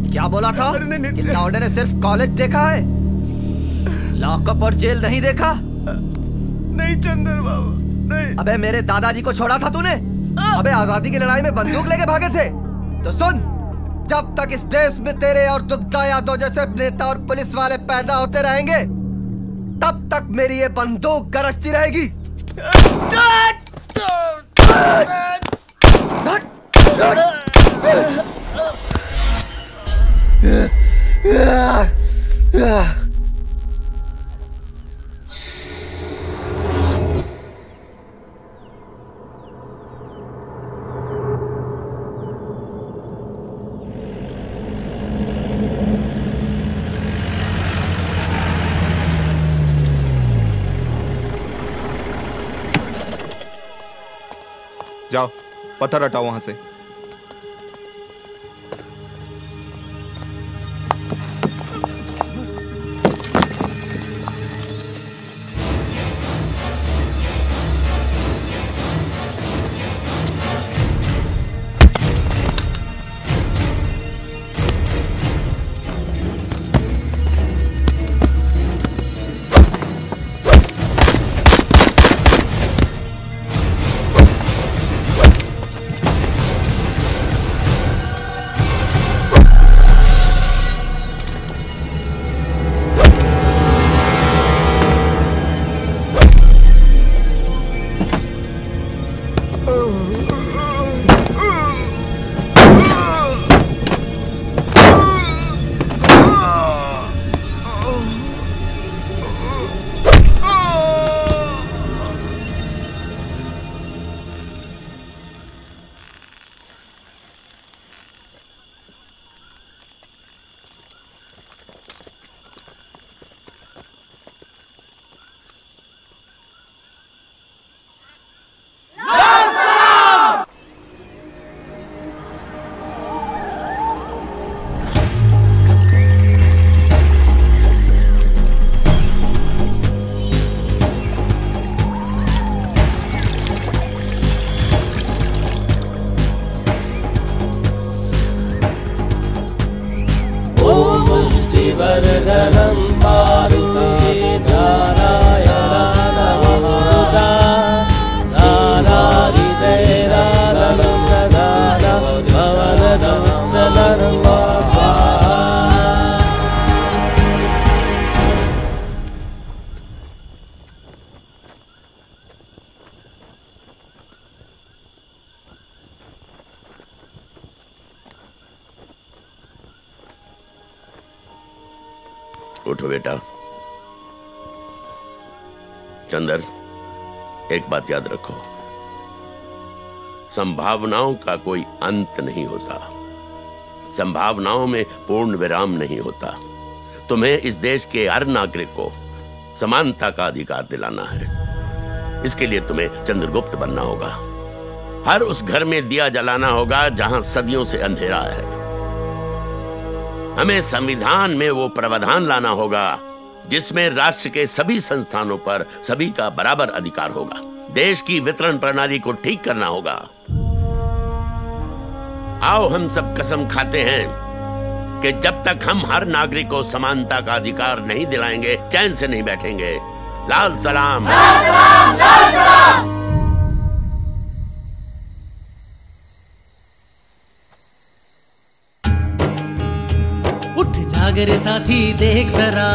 क्या बोला था कि लौंडे ने सिर्फ कॉलेज देखा है, लॉकअप और जेल नहीं देखा? नहीं चंद्र बाबू, नहीं। अबे मेरे दादाजी को छोड़ा था तूने? अबे आजादी की लड़ाई में बंदूक लेके भागे थे। तो सुन, जब तक इस देश में तेरे और दुग्धा यादव जैसे नेता और पुलिस वाले पैदा होते रहेंगे, तब तक मेरी ये बंदूक गरजती रहेगी। जाओ, पत्थर हटाओ वहां से। शरणं पारुते नारायण नमोऽस्तुते नारायणैराननं ददाना भवनदुत्तरं स्वाहा। उठो बेटा। चंदर, एक बात याद रखो, संभावनाओं का कोई अंत नहीं होता, संभावनाओं में पूर्ण विराम नहीं होता। तुम्हें इस देश के हर नागरिक को समानता का अधिकार दिलाना है। इसके लिए तुम्हें चंद्रगुप्त बनना होगा। हर उस घर में दिया जलाना होगा जहां सदियों से अंधेरा है। हमें संविधान में वो प्रावधान लाना होगा जिसमें राष्ट्र के सभी संस्थानों पर सभी का बराबर अधिकार होगा। देश की वितरण प्रणाली को ठीक करना होगा। आओ हम सब कसम खाते हैं कि जब तक हम हर नागरिक को समानता का अधिकार नहीं दिलाएंगे, चैन से नहीं बैठेंगे। लाल सलाम, लाल सलाम, लाल सलाम। जाग रे साथी देख जरा,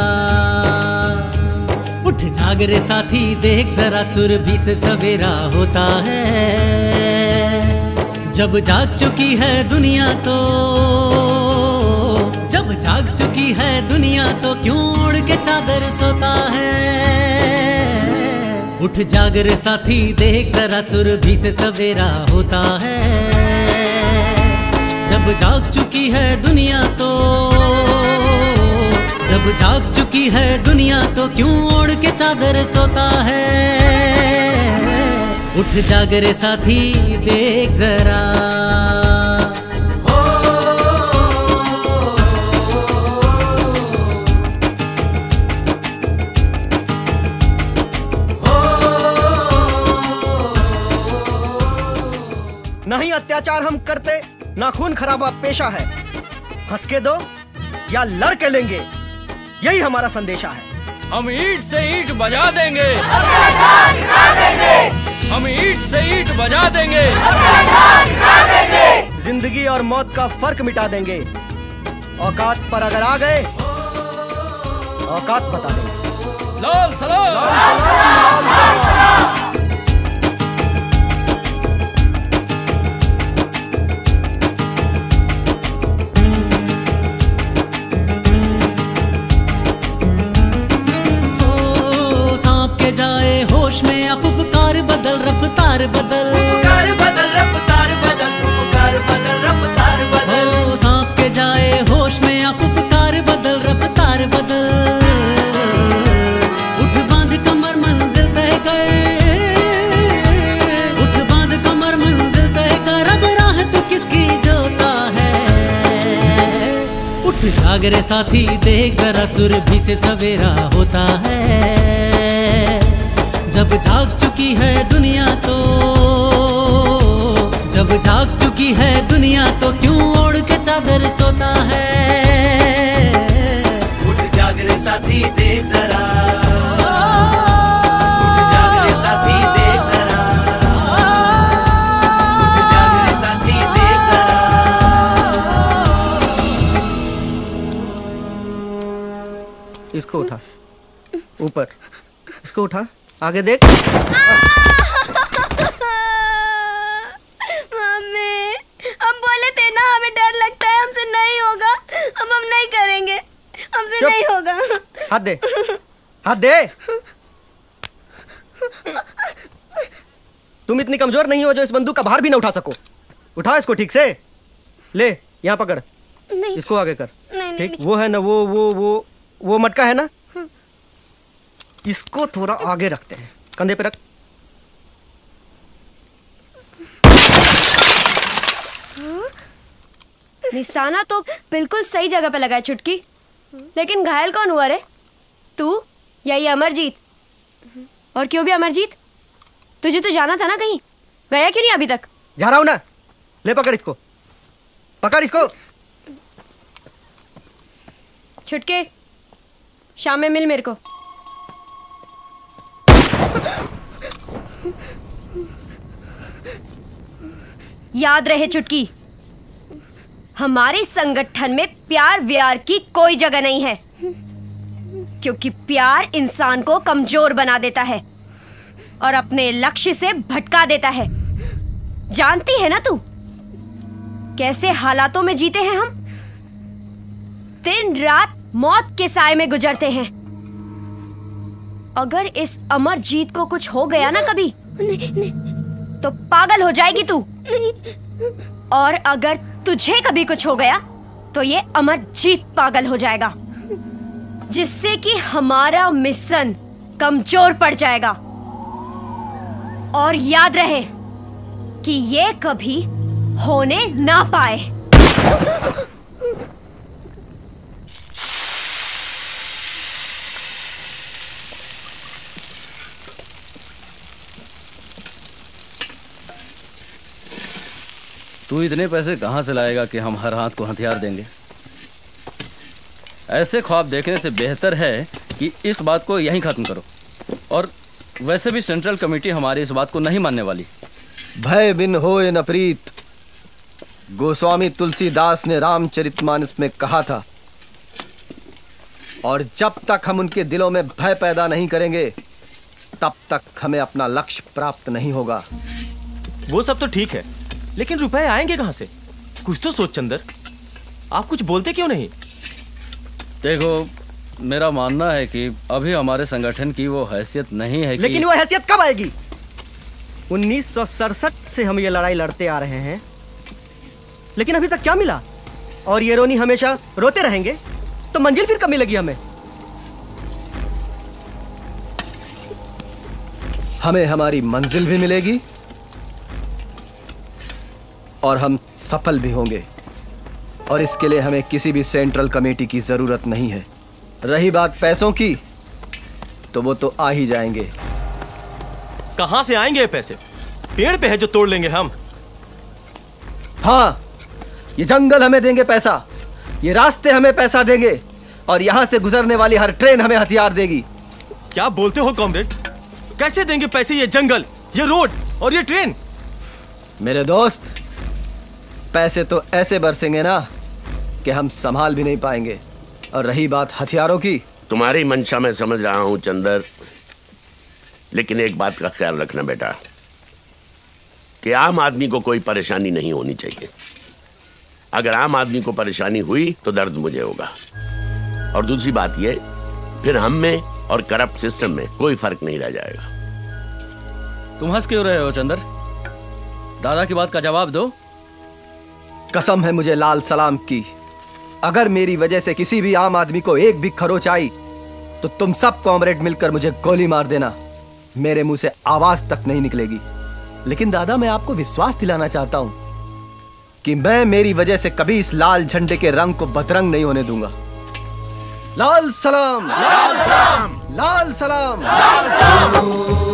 उठ जाग रे साथी देख जरा, सुरभि से सवेरा होता है। जब जाग चुकी है दुनिया तो, जब जाग चुकी है दुनिया तो क्यों ओढ़ के चादर सोता है। उठ जाग रे साथी देख जरा, सुरभि से सवेरा होता है। जब जाग चुकी है दुनिया तो, जब जाग चुकी है दुनिया तो क्यों ओढ़ के चादर सोता है। उठ जाग रे साथी देख जरा। नहीं अत्याचार हम करते, ना खून खराबा पेशा है। हंस के दो या लड़ के लेंगे, यही हमारा संदेशा है। हम ईंट से ईंट बजा देंगे, हम ईंट से ईंट बजा देंगे, जिंदगी और मौत का फर्क मिटा देंगे। औकात पर अगर आ गए, औकात बता देंगे। लाल सलाम, लाल सलाम। फुफकार बदल रफ्तार बदल, फुफकार बदल रफ्तार बदल, फुफकार बदल रफ्तार बदल। ओ सांप के जाए होश में या फुफकार बदल रफ्तार बदल। उठ बांध कमर मंजिल तय कर, उठ बांध कमर मंजिल तय कर, अब राह तू किसकी जोता है। उठ जाग रे साथी देख जरा, सुरभि से सवेरा होता है। जब जाग चुकी है दुनिया तो, जब जाग चुकी है दुनिया तो क्यों ओढ़ के चादर सोता है। उठ जाग रे साथी देख जरा, उठ जाग रे साथी देख जरा, उठ जाग रे साथी देख जरा। इसको उठा, ऊपर इसको उठा, आगे देख। मम्मी, हम बोले थे ना हमें डर लगता है, हमसे नहीं होगा, हम नहीं करेंगे, हमसे नहीं होगा। हाथ दे, हाथ दे। तुम इतनी कमजोर नहीं हो जो इस बंदूक का भार भी ना उठा सको। उठा इसको ठीक से, ले यहाँ पकड़, नहीं। इसको आगे कर। नहीं, ठीक, नहीं। वो है ना, वो मटका है ना, इसको थोड़ा आगे रखते हैं, कंधे पे रख। निशाना तो बिल्कुल सही जगह पे लगा है चुटकी, लेकिन घायल कौन हुआ रे? तू या ये अमरजीत? और क्यों भी अमरजीत? तुझे तो जाना था ना कहीं, गया क्यों नहीं अभी तक? जा रहा हूं ना, ले पकड़ इसको, पकड़ इसको। छुटके, शाम में मिल मेरे को। याद रहे चुटकी, हमारे संगठन में प्यार व्यार की कोई जगह नहीं है, क्योंकि प्यार इंसान को कमजोर बना देता है और अपने लक्ष्य से भटका देता है। जानती है ना तू कैसे हालातों में जीते हैं हम? दिन रात मौत के साए में गुजरते हैं। अगर इस अमर जीत को कुछ हो गया ना कभी, तो पागल हो जाएगी तू। और अगर तुझे कभी कुछ हो गया तो ये अमर जीत पागल हो जाएगा, जिससे कि हमारा मिशन कमजोर पड़ जाएगा। और याद रहे कि ये कभी होने ना पाए। तू इतने पैसे कहाँ से लाएगा कि हम हर हाथ को हथियार देंगे? ऐसे ख्वाब देखने से बेहतर है कि इस बात को यहीं खत्म करो। और वैसे भी सेंट्रल कमेटी हमारी इस बात को नहीं मानने वाली। भय बिन होए न प्रीत, गोस्वामी तुलसीदास ने रामचरितमानस में कहा था। और जब तक हम उनके दिलों में भय पैदा नहीं करेंगे, तब तक हमें अपना लक्ष्य प्राप्त नहीं होगा। वो सब तो ठीक है, लेकिन रुपए आएंगे कहां से? कुछ तो सोच चंदर, आप कुछ बोलते क्यों नहीं? देखो, मेरा मानना है कि अभी हमारे संगठन की वो हैसियत नहीं है कि... लेकिन वो हैसियत कब आएगी? 1967 से हम ये लड़ाई लड़ते आ रहे हैं, लेकिन अभी तक क्या मिला? और ये रोनी हमेशा रोते रहेंगे तो मंजिल फिर कब मिलेगी हमें? हमें हमारी मंजिल भी मिलेगी और हम सफल भी होंगे। और इसके लिए हमें किसी भी सेंट्रल कमेटी की जरूरत नहीं है। रही बात पैसों की, तो वो तो आ ही जाएंगे। कहां से आएंगे ये पैसे? पेड़ पे है जो तोड़ लेंगे हम। हाँ, ये जंगल हमें देंगे पैसा, ये रास्ते हमें पैसा देंगे, और यहां से गुजरने वाली हर ट्रेन हमें हथियार देगी। क्या बोलते हो कॉमरेड? कैसे देंगे पैसे ये जंगल, ये रोड और ये ट्रेन? मेरे दोस्त, पैसे तो ऐसे बरसेंगे ना कि हम संभाल भी नहीं पाएंगे। और रही बात हथियारों की, तुम्हारी मंशा मैं समझ रहा हूं चंदर, लेकिन एक बात का ख्याल रखना बेटा, कि आम आदमी को कोई परेशानी नहीं होनी चाहिए। अगर आम आदमी को परेशानी हुई तो दर्द मुझे होगा। और दूसरी बात ये, फिर हम में और करप्ट सिस्टम में कोई फर्क नहीं रह जाएगा। तुम हंस क्यों रहे हो चंदर? दादा की बात का जवाब दो। कसम है मुझे लाल सलाम की, अगर मेरी वजह से किसी भी आम आदमी को एक भी खरोच आई, तो तुम सब कॉमरेड मिलकर मुझे गोली मार देना। मेरे मुंह से आवाज तक नहीं निकलेगी। लेकिन दादा, मैं आपको विश्वास दिलाना चाहता हूं कि मैं मेरी वजह से कभी इस लाल झंडे के रंग को बदरंग नहीं होने दूंगा। लाल सलाम, लाल सलाम, लाल सलाम, लाल सलाम।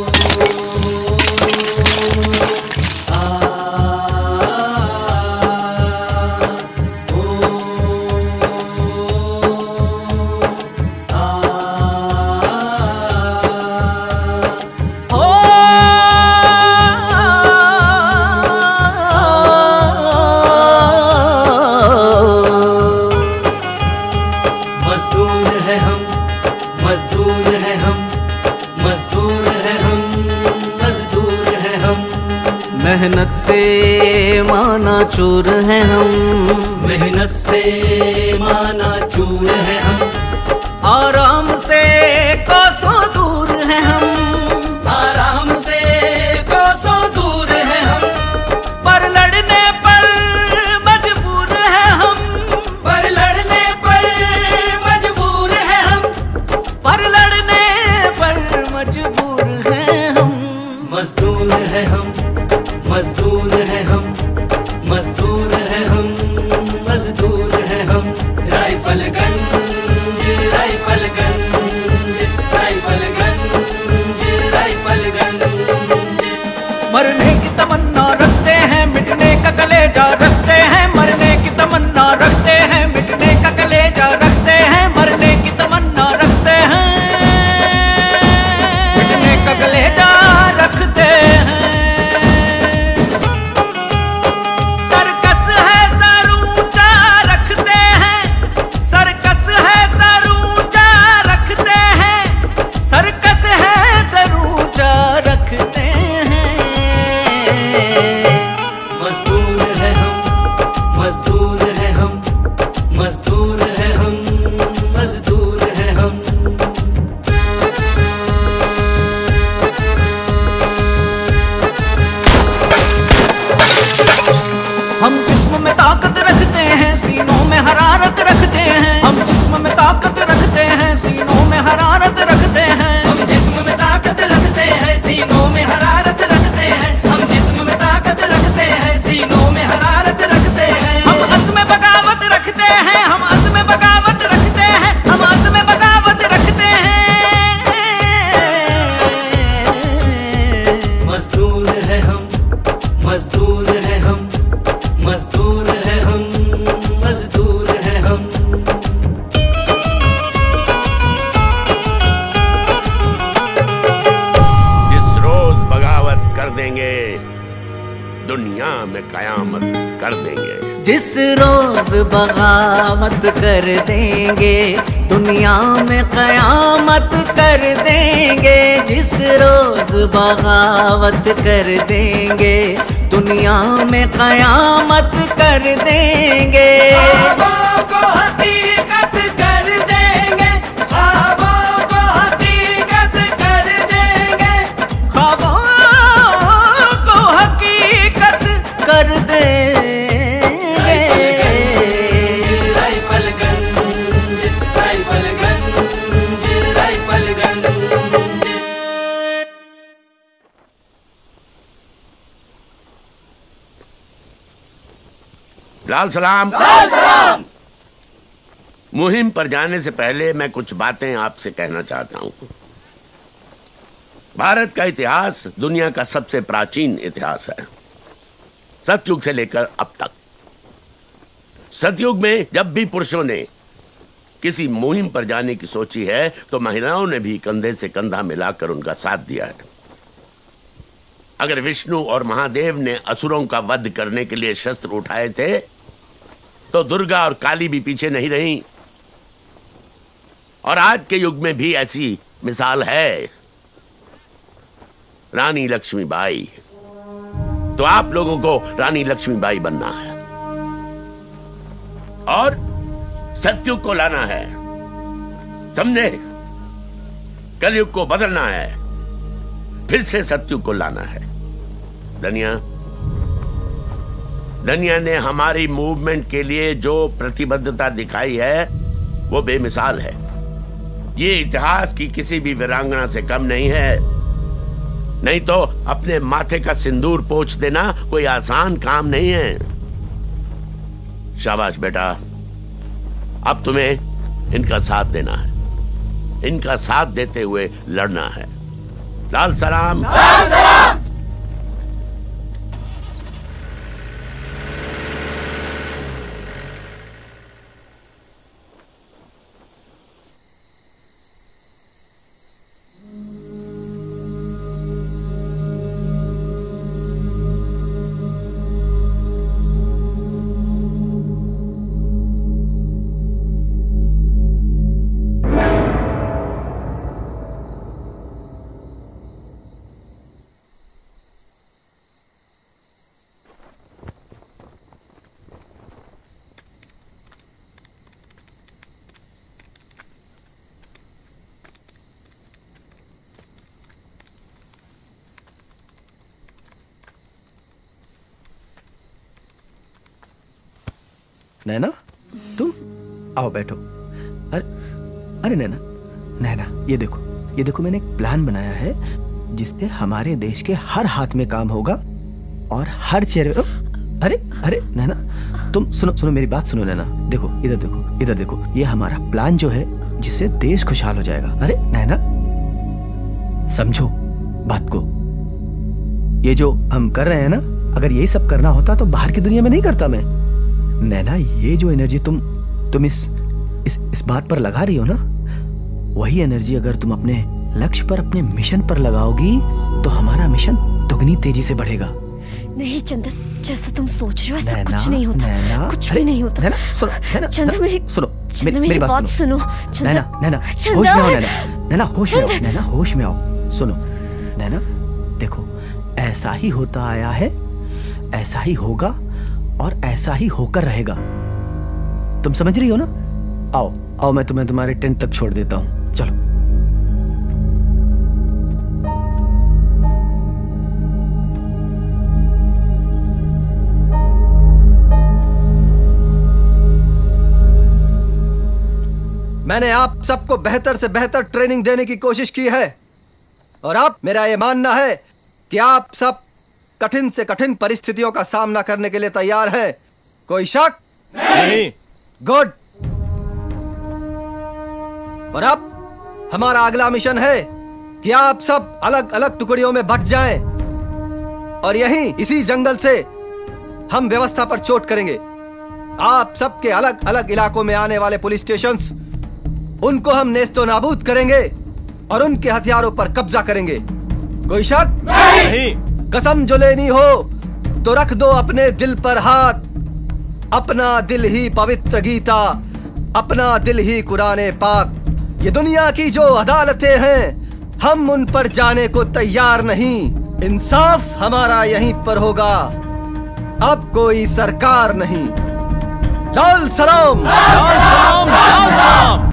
मेहनत से माना चूर है हम, मेहनत से माना चूर है हम, आराम से कोसों दूर है हम, आराम से कोसों दूर है हम, पर लड़ने पर मजबूर है हम, पर लड़ने पर मजबूर है हम, पर लड़ने पर मजबूर है हम। मजदूर है हम, मजदूर है हम, मजदूर है हम, मजदूर है हम। राइफलगंज, राइफलगंज, में कयामत कर देंगे। जिस रोज बगावत कर देंगे दुनिया में कयामत कर देंगे। जिस रोज बगावत कर देंगे दुनिया में कयामत कर देंगे। ख्वाबों को हकीकत कर देंगे, ख्वाबों को हकीकत कर देंगे, ख्वाबों को हकीकत कर देंगे। राइफलगंज, राइफलगंज, राइफलगंज। लाल सलाम। लाल सलाम। मुहिम पर जाने से पहले मैं कुछ बातें आपसे कहना चाहता हूं। भारत का इतिहास दुनिया का सबसे प्राचीन इतिहास है, सतयुग से लेकर अब तक। सतयुग में जब भी पुरुषों ने किसी मुहिम पर जाने की सोची है तो महिलाओं ने भी कंधे से कंधा मिलाकर उनका साथ दिया है। अगर विष्णु और महादेव ने असुरों का वध करने के लिए शस्त्र उठाए थे तो दुर्गा और काली भी पीछे नहीं रहीं। और आज के युग में भी ऐसी मिसाल है, रानी लक्ष्मीबाई। तो आप लोगों को रानी लक्ष्मीबाई बनना है और सतयुग को लाना है, समझे? कलयुग को बदलना है, फिर से सतयुग को लाना है। धनिया ने हमारी मूवमेंट के लिए जो प्रतिबद्धता दिखाई है वो बेमिसाल है। ये इतिहास की किसी भी वीरांगना से कम नहीं है। नहीं तो अपने माथे का सिंदूर पोंछ देना कोई आसान काम नहीं है। शाबाश बेटा, अब तुम्हें इनका साथ देना है, इनका साथ देते हुए लड़ना है। लाल सलाम। लाल सलाम। नैना, तुम आओ बैठो। अरे अरे नैना, नैना ये देखो मैंने एक प्लान बनाया है जिससे हमारे देश के हर हाथ में काम होगा और हर चेहरे में। अरे अरे नैना, तुम सुनो मेरी बात सुनो नैना। देखो इधर देखो, ये हमारा प्लान जो है जिससे देश खुशहाल हो जाएगा। अरे नैना समझो बात को, ये जो हम कर रहे हैं ना, अगर यही सब करना होता तो बाहर की दुनिया में नहीं करता मैं। नैना ये जो एनर्जी तुम इस बात पर लगा रही हो ना, वही एनर्जी अगर तुम अपने लक्ष्य पर, अपने मिशन पर लगाओगी तो हमारा मिशन दुगनी तेजी से बढ़ेगा। नहीं चंदन, जैसा तुम सोच रहे हो ऐसा कुछ नहीं होता, कुछ भी नहीं होता। चंदन मेरी बात सुनो। नैना होश में आओ। नैना होश में आओ। नैना होश में आओ। सुनो नैना, देखो ऐसा ही होता आया है, ऐसा ही होगा और ऐसा ही होकर रहेगा। तुम समझ रही हो ना? आओ मैं तुम्हें तुम्हारे टेंट तक छोड़ देता हूं, चलो। मैंने आप सबको बेहतर से बेहतर ट्रेनिंग देने की कोशिश की है और अब मेरा यह मानना है कि आप सब कठिन से कठिन परिस्थितियों का सामना करने के लिए तैयार है। कोई शक नहीं? गुड। और अब हमारा अगला मिशन है कि आप सब अलग अलग टुकड़ियों में बंट जाएं और यहीं इसी जंगल से हम व्यवस्था पर चोट करेंगे। आप सबके अलग अलग इलाकों में आने वाले पुलिस स्टेशंस, उनको हम नेस्तो नाबूद करेंगे और उनके हथियारों पर कब्जा करेंगे। कोई शक नहीं? कसम जो लेनी हो तो रख दो अपने दिल पर हाथ। अपना दिल ही पवित्र गीता, अपना दिल ही कुराने पाक। ये दुनिया की जो अदालतें हैं हम उन पर जाने को तैयार नहीं। इंसाफ हमारा यहीं पर होगा, अब कोई सरकार नहीं। लाल सलाम, लाल सलाम, लाल सलाम।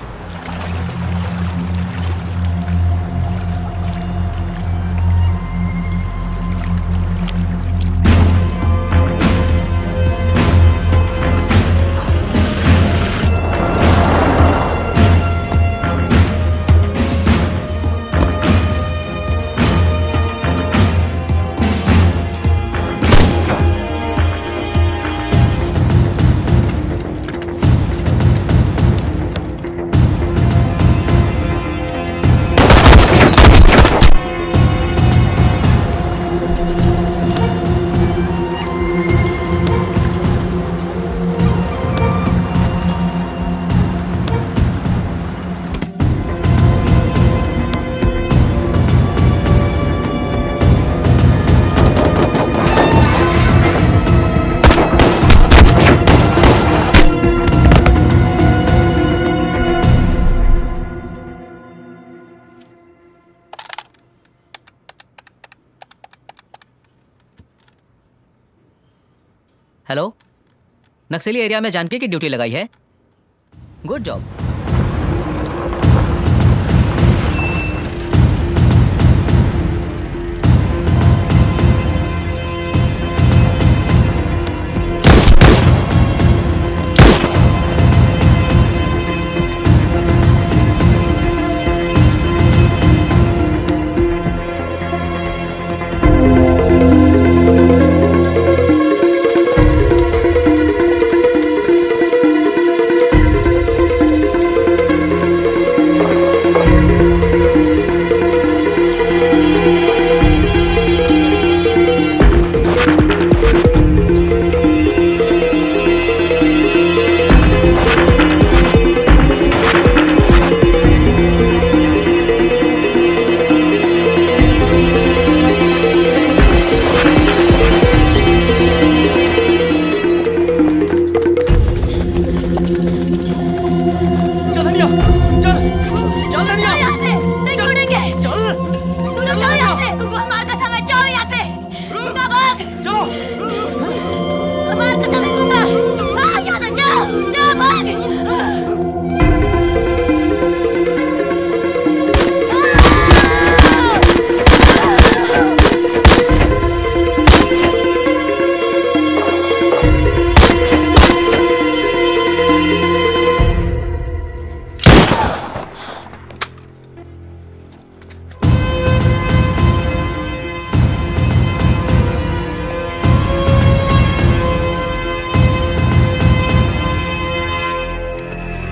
हेलो, नक्सली एरिया में जानकी की ड्यूटी लगाई है। Good job.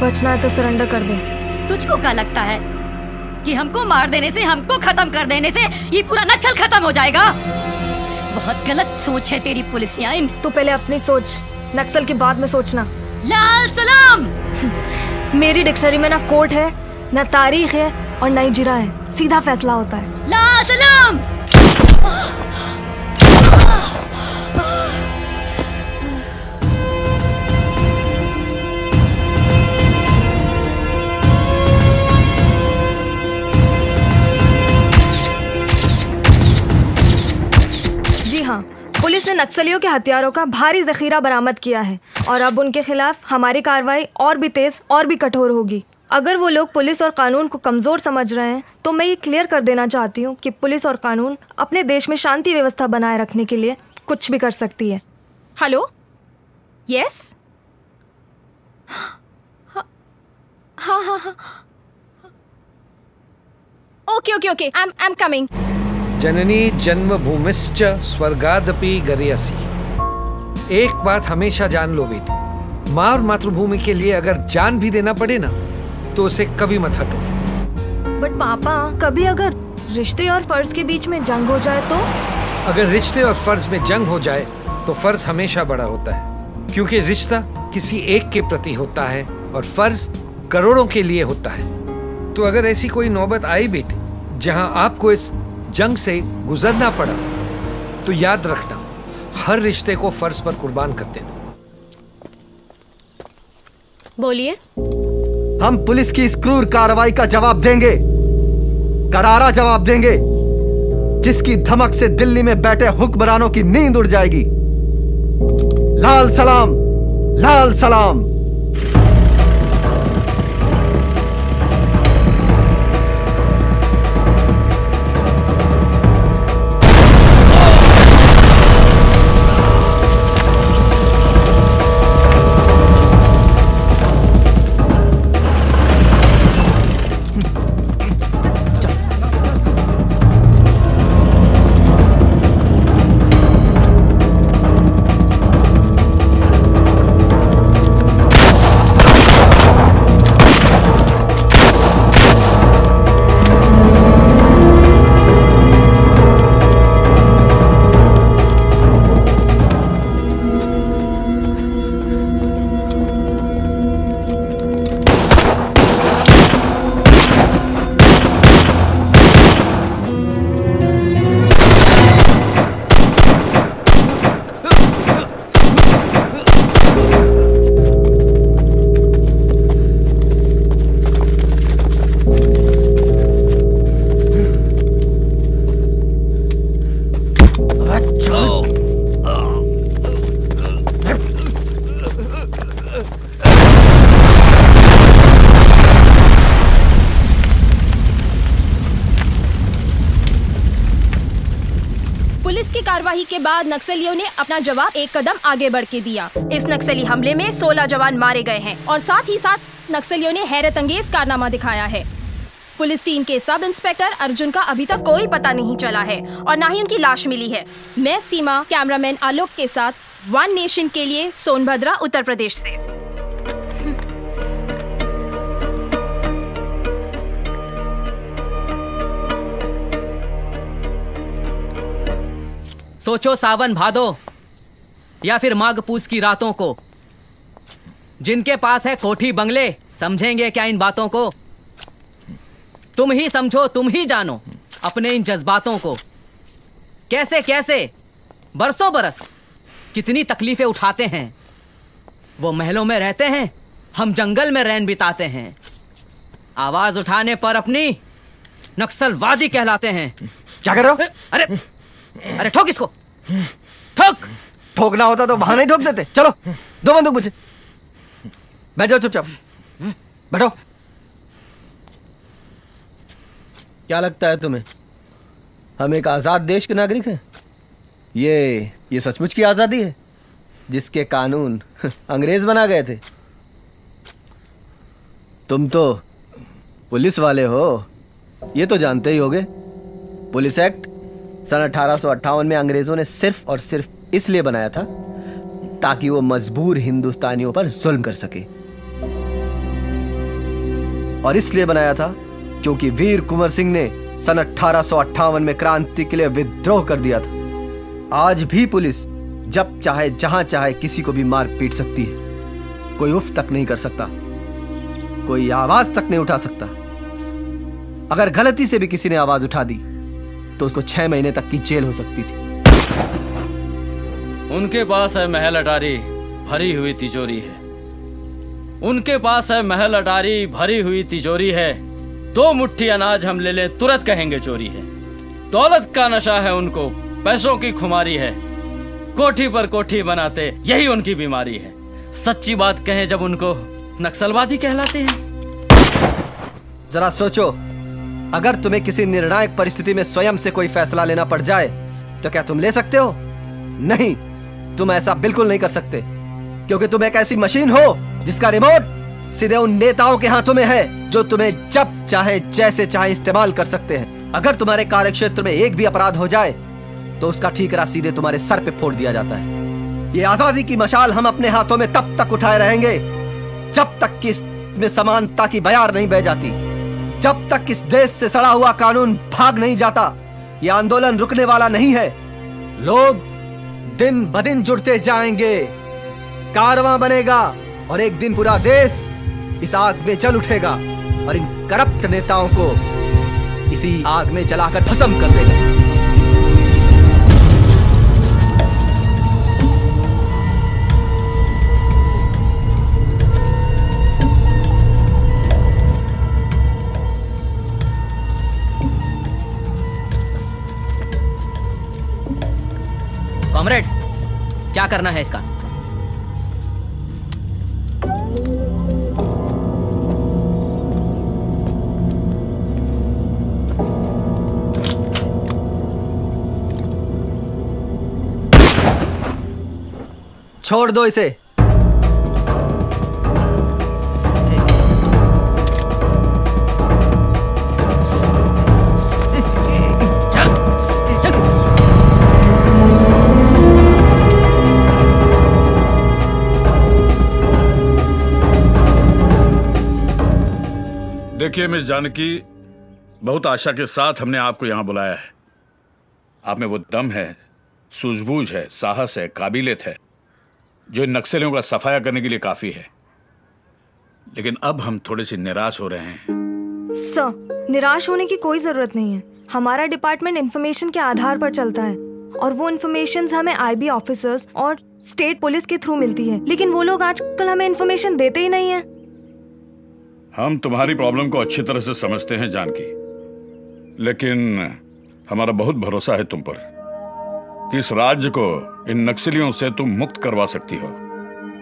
बचना है तो सरेंडर कर दे। तुझको क्या लगता है कि हमको मार देने से, हमको खत्म कर देने से ये पूरा नक्सल खत्म हो जाएगा? बहुत गलत सोच है तेरी पुलिसिया। तू पहले अपनी सोच, नक्सल के बाद में सोचना। लाल सलाम। मेरी डिक्शनरी में ना कोर्ट है, ना तारीख है और ना ही जिरा है, सीधा फैसला होता है। लाल सलाम। पुलिस ने नक्सलियों के हथियारों का भारी जखीरा बरामद किया है और अब उनके खिलाफ हमारी कार्रवाई और भी तेज और भी कठोर होगी। अगर वो लोग पुलिस और कानून को कमजोर समझ रहे हैं तो मैं ये क्लियर कर देना चाहती हूँ कि पुलिस और कानून अपने देश में शांति व्यवस्था बनाए रखने के लिए कुछ भी कर सकती है। हेलो, यस, हाँ हाँ हाँ, okay okay okay, I am coming. जननी जन्मभूमिश्च स्वर्गादपि गरीयसी। एक बात हमेशा जान लो बेटी, माँ और मातृभूमि के लिए अगर जान भी देना पड़े ना तो उसे कभी मत हटो। बट पापा, कभी अगर रिश्ते और फर्ज के बीच में जंग हो जाए तो? अगर रिश्ते और फर्ज में जंग हो जाए तो फर्ज हमेशा बड़ा होता है, क्योंकि रिश्ता किसी एक के प्रति होता है और फर्ज करोड़ों के लिए होता है। तो अगर ऐसी कोई नौबत आई बेटी जहां आपको इस जंग से गुजरना पड़ा तो याद रखना, हर रिश्ते को फर्ज पर कुर्बान कर देना। बोलिए। हम पुलिस की इस क्रूर कार्रवाई का जवाब देंगे, करारा जवाब देंगे, जिसकी धमक से दिल्ली में बैठे हुक्मरानों की नींद उड़ जाएगी। लाल सलाम, लाल सलाम। कार्रवाई के बाद नक्सलियों ने अपना जवाब एक कदम आगे बढ़ के दिया। इस नक्सली हमले में 16 जवान मारे गए हैं और साथ ही साथ नक्सलियों ने हैरत अंगेज कारनामा दिखाया है। पुलिस टीम के सब इंस्पेक्टर अर्जुन का अभी तक कोई पता नहीं चला है और न ही उनकी लाश मिली है। मैं सीमा कैमरामैन आलोक के साथ वन नेशन के लिए सोनभद्रा उत्तर प्रदेश से। सोचो सावन भादो या फिर माघ पूस की रातों को, जिनके पास है कोठी बंगले समझेंगे क्या इन बातों को? तुम ही समझो, तुम ही जानो अपने इन जज्बातों को। कैसे कैसे बरसों बरस कितनी तकलीफें उठाते हैं। वो महलों में रहते हैं, हम जंगल में रैन बिताते हैं। आवाज उठाने पर अपनी नक्सलवादी कहलाते हैं। क्या कर रहे हो? अरे अरे ठोक इसको, ठोक। ठोकना होता तो वहां नहीं ठोक देते। चलो दो बंदूक मुझे। बैठ जाओ चुपचाप, बैठो। क्या लगता है तुम्हें हम एक आजाद देश के नागरिक हैं? ये सचमुच की आजादी है जिसके कानून अंग्रेज बना गए थे। तुम तो पुलिस वाले हो, ये तो जानते ही होगे। पुलिस एक्ट सन 1858 में अंग्रेजों ने सिर्फ और सिर्फ इसलिए बनाया था ताकि वो मजबूर हिंदुस्तानियों पर जुल्म कर सके, और इसलिए बनाया था क्योंकि वीर कुंवर सिंह ने सन 1858 में क्रांति के लिए विद्रोह कर दिया था। आज भी पुलिस जब चाहे जहां चाहे किसी को भी मार पीट सकती है। कोई उफ तक नहीं कर सकता, कोई आवाज तक नहीं उठा सकता। अगर गलती से भी किसी ने आवाज उठा दी तो उसको 6 महीने तक की जेल हो सकती थी। उनके पास है महल अटारी भरी हुई तिजोरी है। उनके पास है महल अटारी भरी हुई तिजोरी है। 2 मुट्ठी अनाज हम ले लें तुरंत कहेंगे चोरी है। दौलत का नशा है उनको, पैसों की खुमारी है। कोठी पर कोठी बनाते यही उनकी बीमारी है। सच्ची बात कहें जब उनको नक्सलवादी कहलाते हैं। जरा सोचो, अगर तुम्हें किसी निर्णायक परिस्थिति में स्वयं से कोई फैसला लेना पड़ जाए तो क्या तुम ले सकते हो? नहीं, तुम ऐसा बिल्कुल नहीं कर सकते, क्योंकि तुम एक ऐसी मशीन हो जिसका रिमोट सीधे उन नेताओं के हाथों में है जो तुम्हें जब चाहे जैसे चाहे इस्तेमाल कर सकते हैं। अगर तुम्हारे कार्यक्षेत्र में एक भी अपराध हो जाए तो उसका ठीकरा सीधे तुम्हारे सर पे फोड़ दिया जाता है। ये आजादी की मशाल हम अपने हाथों में तब तक उठाए रहेंगे जब तक कि इसमें समानता की बयार नहीं बह जाती, जब तक इस देश से सड़ा हुआ कानून भाग नहीं जाता। ये आंदोलन रुकने वाला नहीं है। लोग दिन ब दिन जुड़ते जाएंगे, कारवां बनेगा और एक दिन पूरा देश इस आग में जल उठेगा और इन करप्ट नेताओं को इसी आग में जलाकर भस्म कर देगा। क्या करना है इसका? छोड़ दो इसे। देखिए मिस जानकी, बहुत आशा के साथ हमने आपको यहां बुलाया है। आप में वो दम है, सूझबूझ है, साहस है, काबिलियत है जो इन नक्सलियों का सफाया करने के लिए काफी है। लेकिन अब हम थोड़े से निराश हो रहे हैं। सर, निराश होने की कोई जरूरत नहीं है। हमारा डिपार्टमेंट इंफॉर्मेशन के आधार पर चलता है और वो इंफॉर्मेशन हमें आईबी ऑफिसर्स और स्टेट पुलिस के थ्रू मिलती है, लेकिन वो लोग आजकल हमें इंफॉर्मेशन देते ही नहीं है। हम तुम्हारी प्रॉब्लम को अच्छी तरह से समझते हैं जानकी, लेकिन हमारा बहुत भरोसा है तुम पर कि इस राज्य को इन नक्सलियों से तुम मुक्त करवा सकती हो।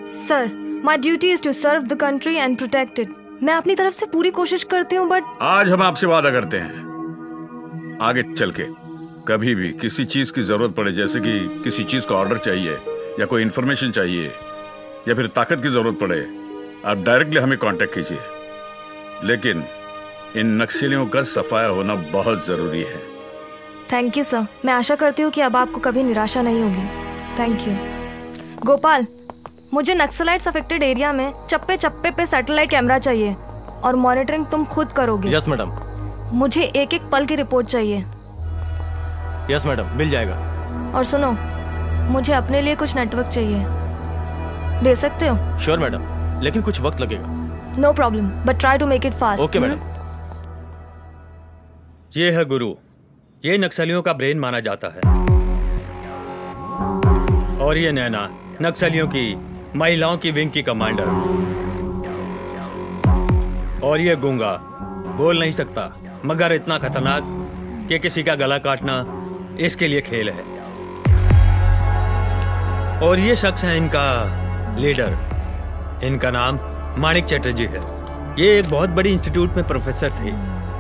Sir, my duty is to serve the country and protect it. मैं अपनी तरफ से पूरी कोशिश करती हूँ, बट आज हम आपसे वादा करते हैं आगे चल के कभी भी किसी चीज की जरूरत पड़े, जैसे कि किसी चीज का ऑर्डर चाहिए या कोई इंफॉर्मेशन चाहिए या फिर ताकत की जरूरत पड़े, आप डायरेक्टली हमें कांटेक्ट कीजिए। लेकिन इन नक्सलियों का सफाया होना बहुत जरूरी है। Thank you sir. मैं आशा करती हूँ कि अब आपको कभी निराशा नहीं होगी। Thank you. गोपाल, मुझे नक्सलाइट्स अफेक्टेड एरिया में चप्पे चप्पे पे सैटेलाइट कैमरा चाहिए और मॉनिटरिंग तुम खुद करोगे। Yes madam. मुझे एक एक पल की रिपोर्ट चाहिए। यस मैडम, मिल जाएगा। और सुनो, मुझे अपने लिए कुछ नेटवर्क चाहिए, दे सकते हो? श्योर मैडम, लेकिन कुछ वक्त लगेगा। No problem, but try to make it fast. Okay madam. ये है गुरु, ये नक्सलियों का ब्रेन माना जाता है। और ये नैना, नक्सलियों की महिलाओं की विंग की कमांडर। और ये गूंगा, बोल नहीं सकता मगर इतना खतरनाक कि किसी का गला काटना इसके लिए खेल है। और ये शख्स है इनका लीडर। इनका नाम माणिक चटर्जी है। ये एक बहुत बड़ी इंस्टीट्यूट में प्रोफेसर थे,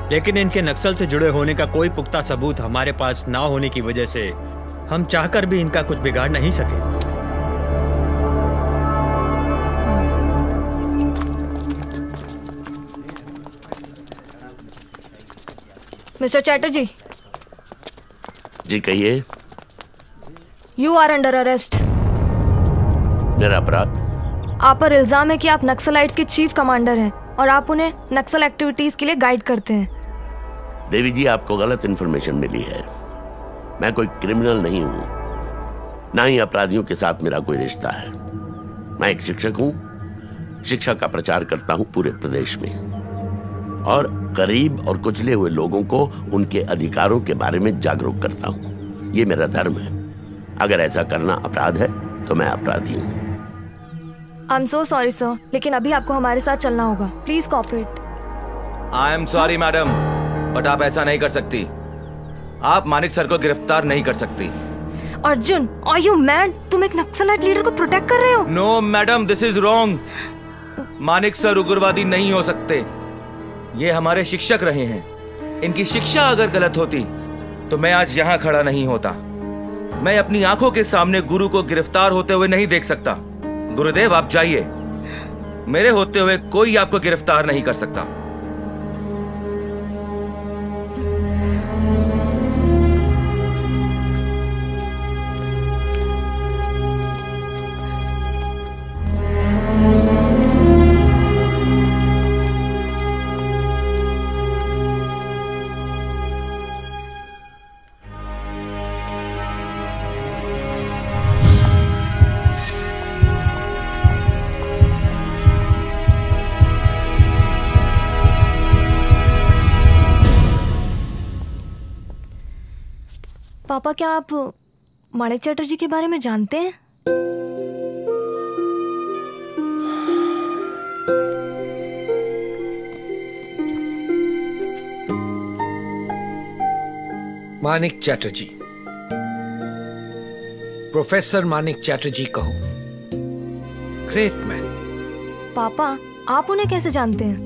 लेकिन इनके नक्सल से जुड़े होने का कोई पुख्ता सबूत हमारे पास ना होने की वजह से हम चाहकर भी इनका कुछ बिगाड़ नहीं सके। मिस्टर चैटर्जी। जी कहिए। You are under arrest. मेरा अपराध? आप पर इल्जाम है कि आप नक्सलाइट्स के चीफ कमांडर हैं और आप उन्हें नक्सल एक्टिविटीज के लिए गाइड करते हैं। देवी जी, आपको गलत इन्फॉर्मेशन मिली है। मैं कोई क्रिमिनल नहीं हूं, ना ही अपराधियों के साथ मेरा कोई रिश्ता है। मैं एक शिक्षक हूं, शिक्षा का प्रचार करता हूं पूरे प्रदेश में और गरीब और कुचले हुए लोगों को उनके अधिकारों के बारे में जागरूक करता हूं। ये मेरा धर्म है। अगर ऐसा करना अपराध है तो मैं अपराधी हूं। I am so sorry sir, लेकिन अभी आपको हमारे साथ चलना होगा। Please cooperate. I am sorry madam, but आप ऐसा नहीं कर सकती। आप मानिक सर को गिरफ्तार नहीं कर सकती। Arjun, are you mad? तुम एक नक्सलाइट लीडर को प्रोटेक्ट कर रहे हो? No madam, this is wrong. Manik sir उग्रवादी नहीं हो सकते। ये हमारे शिक्षक रहे हैं। इनकी शिक्षा अगर गलत होती तो मैं आज यहाँ खड़ा नहीं होता। मैं अपनी आंखों के सामने गुरु को गिरफ्तार होते हुए नहीं देख सकता। गुरुदेव, आप जाइए। मेरे होते हुए कोई आपको गिरफ्तार नहीं कर सकता। पापा, क्या आप माणिक चटर्जी के बारे में जानते हैं? माणिक चटर्जी प्रोफेसर मानिक चैटर्जी कहो। Great man. पापा, आप उन्हें कैसे जानते हैं?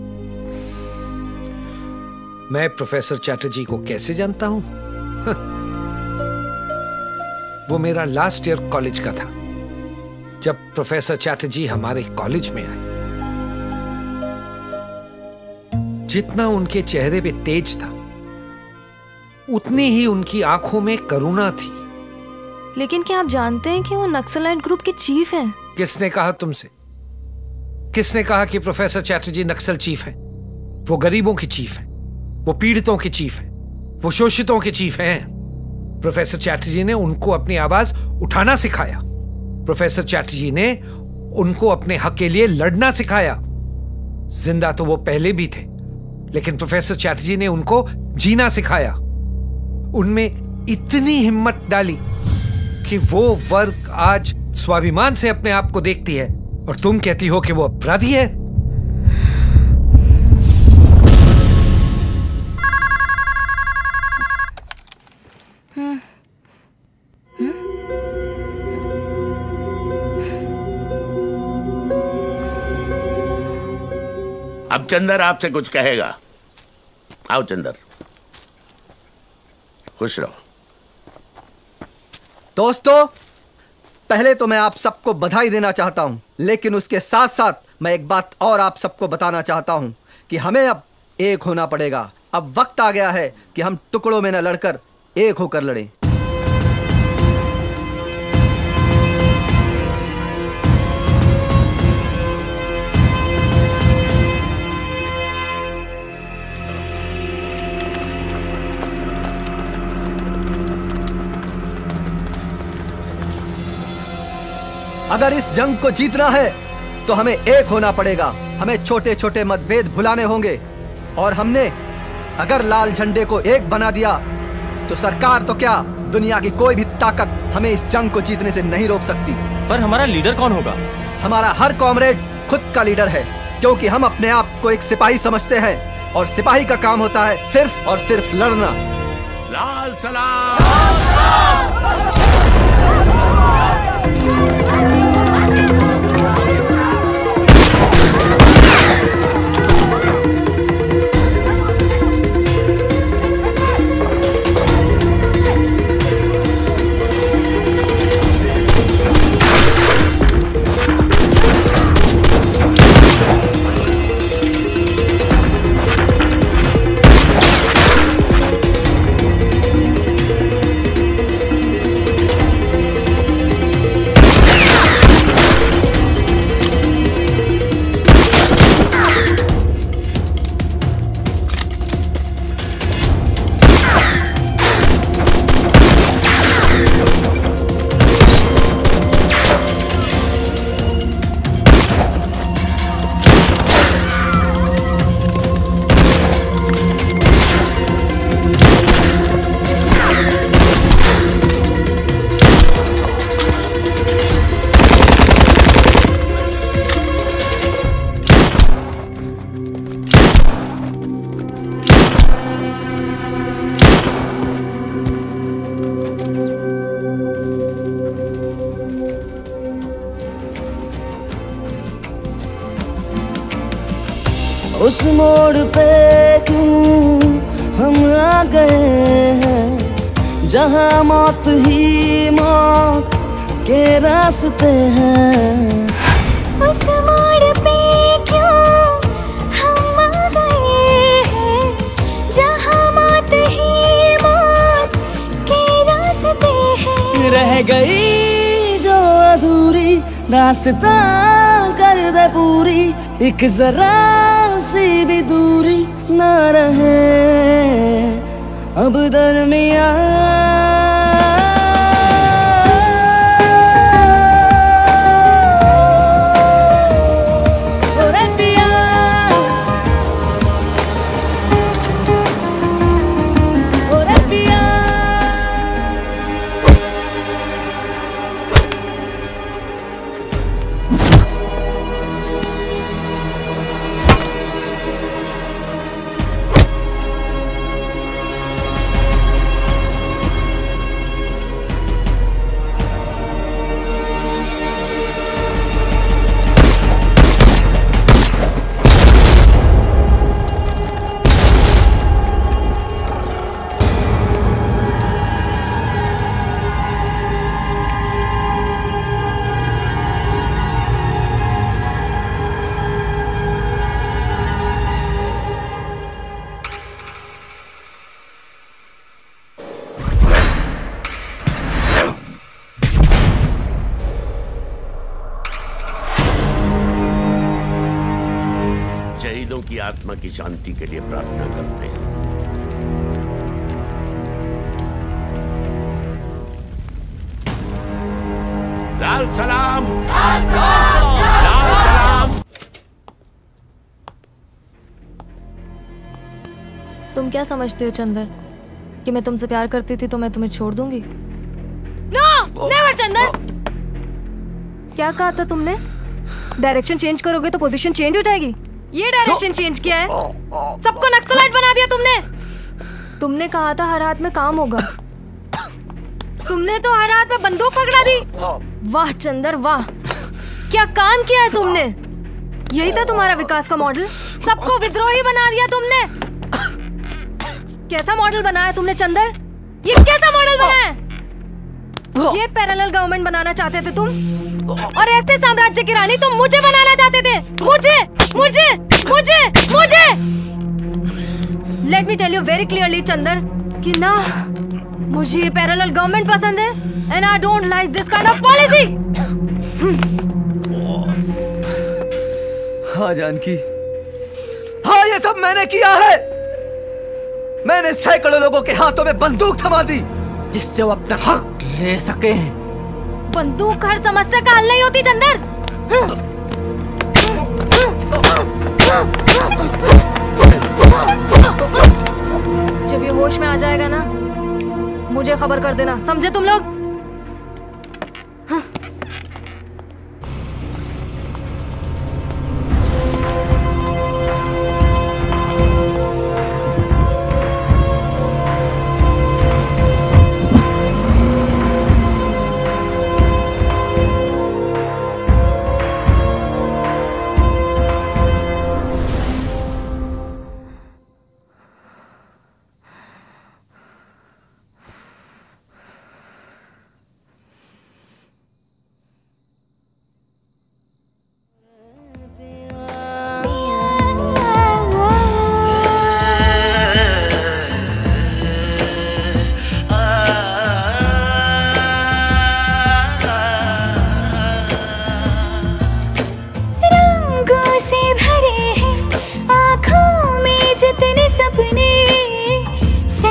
मैं प्रोफेसर चैटर्जी को कैसे जानता हूं? वो मेरा लास्ट ईयर कॉलेज का था जब प्रोफेसर चैटर्जी हमारे कॉलेज में आए। जितना उनके चेहरे पे तेज था, उतनी ही उनकी आंखों में करुणा थी। लेकिन क्या आप जानते हैं कि वो नक्सलाइट ग्रुप के चीफ हैं? किसने कहा तुमसे? किसने कहा कि प्रोफेसर चैटर्जी नक्सल चीफ हैं? वो गरीबों के चीफ हैं, वो पीड़ितों के चीफ हैं, वो शोषितों के चीफ हैं। प्रोफेसर चैटर्जी ने उनको अपनी आवाज उठाना सिखाया। प्रोफेसर चैटर्जी ने उनको अपने हक के लिए लड़ना सिखाया। जिंदा तो वो पहले भी थे, लेकिन प्रोफेसर चैटर्जी ने उनको जीना सिखाया। उनमें इतनी हिम्मत डाली कि वो वर्ग आज स्वाभिमान से अपने आप को देखती है, और तुम कहती हो कि वो अपराधी है। अब चंदर आपसे कुछ कहेगा। आओ चंदर, खुश रहो। दोस्तों, पहले तो मैं आप सबको बधाई देना चाहता हूं, लेकिन उसके साथ साथ मैं एक बात और आप सबको बताना चाहता हूं कि हमें अब एक होना पड़ेगा। अब वक्त आ गया है कि हम टुकड़ों में न लड़कर एक होकर लड़ें। अगर इस जंग को जीतना है तो हमें एक होना पड़ेगा। हमें छोटे छोटे मतभेद भुलाने होंगे, और हमने अगर लाल झंडे को एक बना दिया तो सरकार तो क्या, दुनिया की कोई भी ताकत हमें इस जंग को जीतने से नहीं रोक सकती। पर हमारा लीडर कौन होगा? हमारा हर कॉमरेड खुद का लीडर है, क्योंकि हम अपने आप को एक सिपाही समझते हैं, और सिपाही का काम होता है सिर्फ और सिर्फ लड़ना। लाल सलाम। उस मोड़ पे क्यों हम आ गए हैं, जहाँ मौत ही मौत के रास्ते हैं। उस मोड़ पे क्यों हम आ गए हैं, जहाँ मौत ही मौत के रास्ते हैं। रह गई जो अधूरी रास्ता कर दे पूरी, एक जरा सी भी दूरी न रहे अब दरमियां। की आत्मा की शांति के लिए प्रार्थना करते हैं। लाल सलाम, लाल सलाम। तुम क्या समझते हो चंदर कि मैं तुमसे प्यार करती थी तो मैं तुम्हें छोड़ दूंगी? No, never Chandar. क्या कहा था तुमने? डायरेक्शन चेंज करोगे तो पोजीशन चेंज हो जाएगी। ये डायरेक्शन चेंज किया है, सबको नक्सलाइट बना दिया तुमने। तुमने कहा था हर हाथ में काम होगा, तुमने तो हर हाथ में बंदूक पकड़ा दी। वाह चंदर वाह, क्या काम किया है तुमने। यही था तुम्हारा विकास का मॉडल, सबको विद्रोही बना दिया तुमने। कैसा मॉडल बनाया तुमने चंदर? ये कैसा मॉडल बनाया? ये पैरेलल गवर्नमेंट बनाना चाहते थे तुम, और ऐसे साम्राज्य की रानी तुम मुझे बनाना चाहते थे। मुझे मुझे मुझे मुझे let me tell you very clearly Chandar कि ना मुझे ये पैरेलल गवर्नमेंट पसंद है, and I don't like this kind of policy. हाँ जानकी, हाँ ये सब मैंने किया है। मैंने सैकड़ों लोगों के हाथों में बंदूक थमा दी जिससे वो अपना हक ले सके। बंदूक हर समस्या का हल नहीं होती चंदर। जब ये होश में आ जाएगा ना, मुझे खबर कर देना, समझे तुम लोग?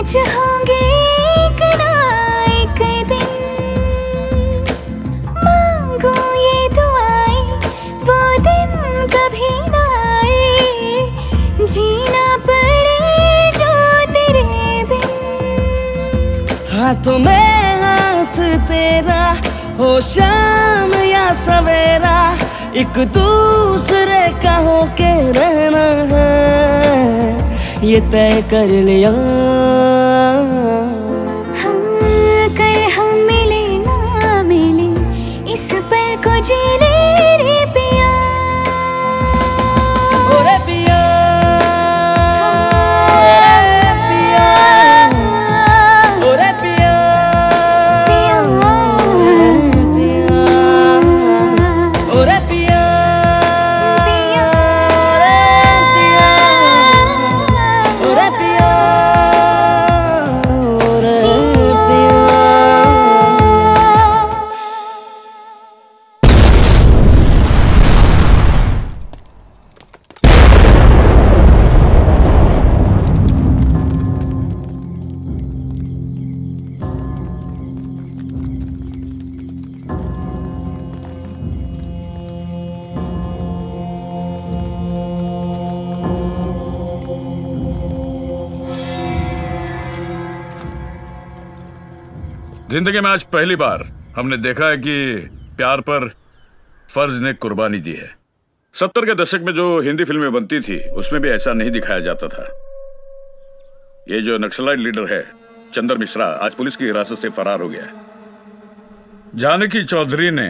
होंगे एक ना एक दिन, मांगो ये दुआएं वो दिन कभी ना आए, जीना पड़े जो तेरे बिन। हाथों में हाथ तेरा हो शाम या सवेरा, एक दूसरे का होके रहना है ये तय कर लिया। कर हम मिले ना मिले इस पल को जी ले रे पिया। ओरे पिया पिया, ओरे पिया पिया पिया, ओरे पिया पिया ओरे पिया ओरे पिया। जिंदगी में आज पहली बार हमने देखा है कि प्यार पर फर्ज ने कुर्बानी दी है। 70 के दशक में जो हिंदी फिल्में बनती थी उसमें भी ऐसा नहीं दिखाया जाता था। ये जो नक्सलाइट लीडर है चंदर मिश्रा आज पुलिस की हिरासत से फरार हो गया है। जानकी चौधरी ने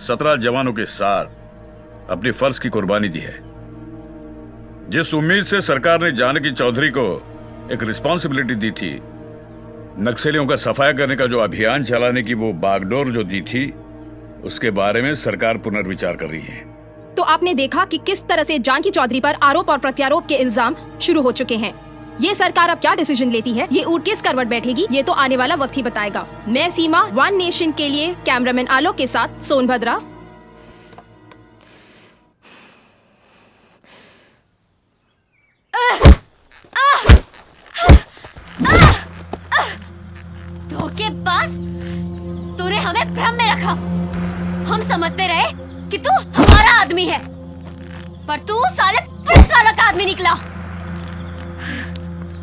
17 जवानों के साथ अपनी फर्ज की कुर्बानी दी है। जिस उम्मीद से सरकार ने जानकी चौधरी को एक रिस्पॉन्सिबिलिटी दी थी, नक्सलियों का सफाया करने का जो अभियान चलाने की वो बागडोर जो दी थी, उसके बारे में सरकार पुनर्विचार कर रही है। तो आपने देखा कि किस तरह से जानकी चौधरी पर आरोप और प्रत्यारोप के इल्जाम शुरू हो चुके हैं। ये सरकार अब क्या डिसीजन लेती है, ये ऊँट किस करवट बैठेगी, ये तो आने वाला वक्त ही बताएगा। मैं सीमा, वन नेशन के लिए कैमरामैन आलोक के साथ सोनभद्रा। धोखेबाज, तूने हमें भ्रम में रखा। हम समझते रहे कि तू हमारा आदमी है, पर तू साले पुलिस वाला का आदमी निकला।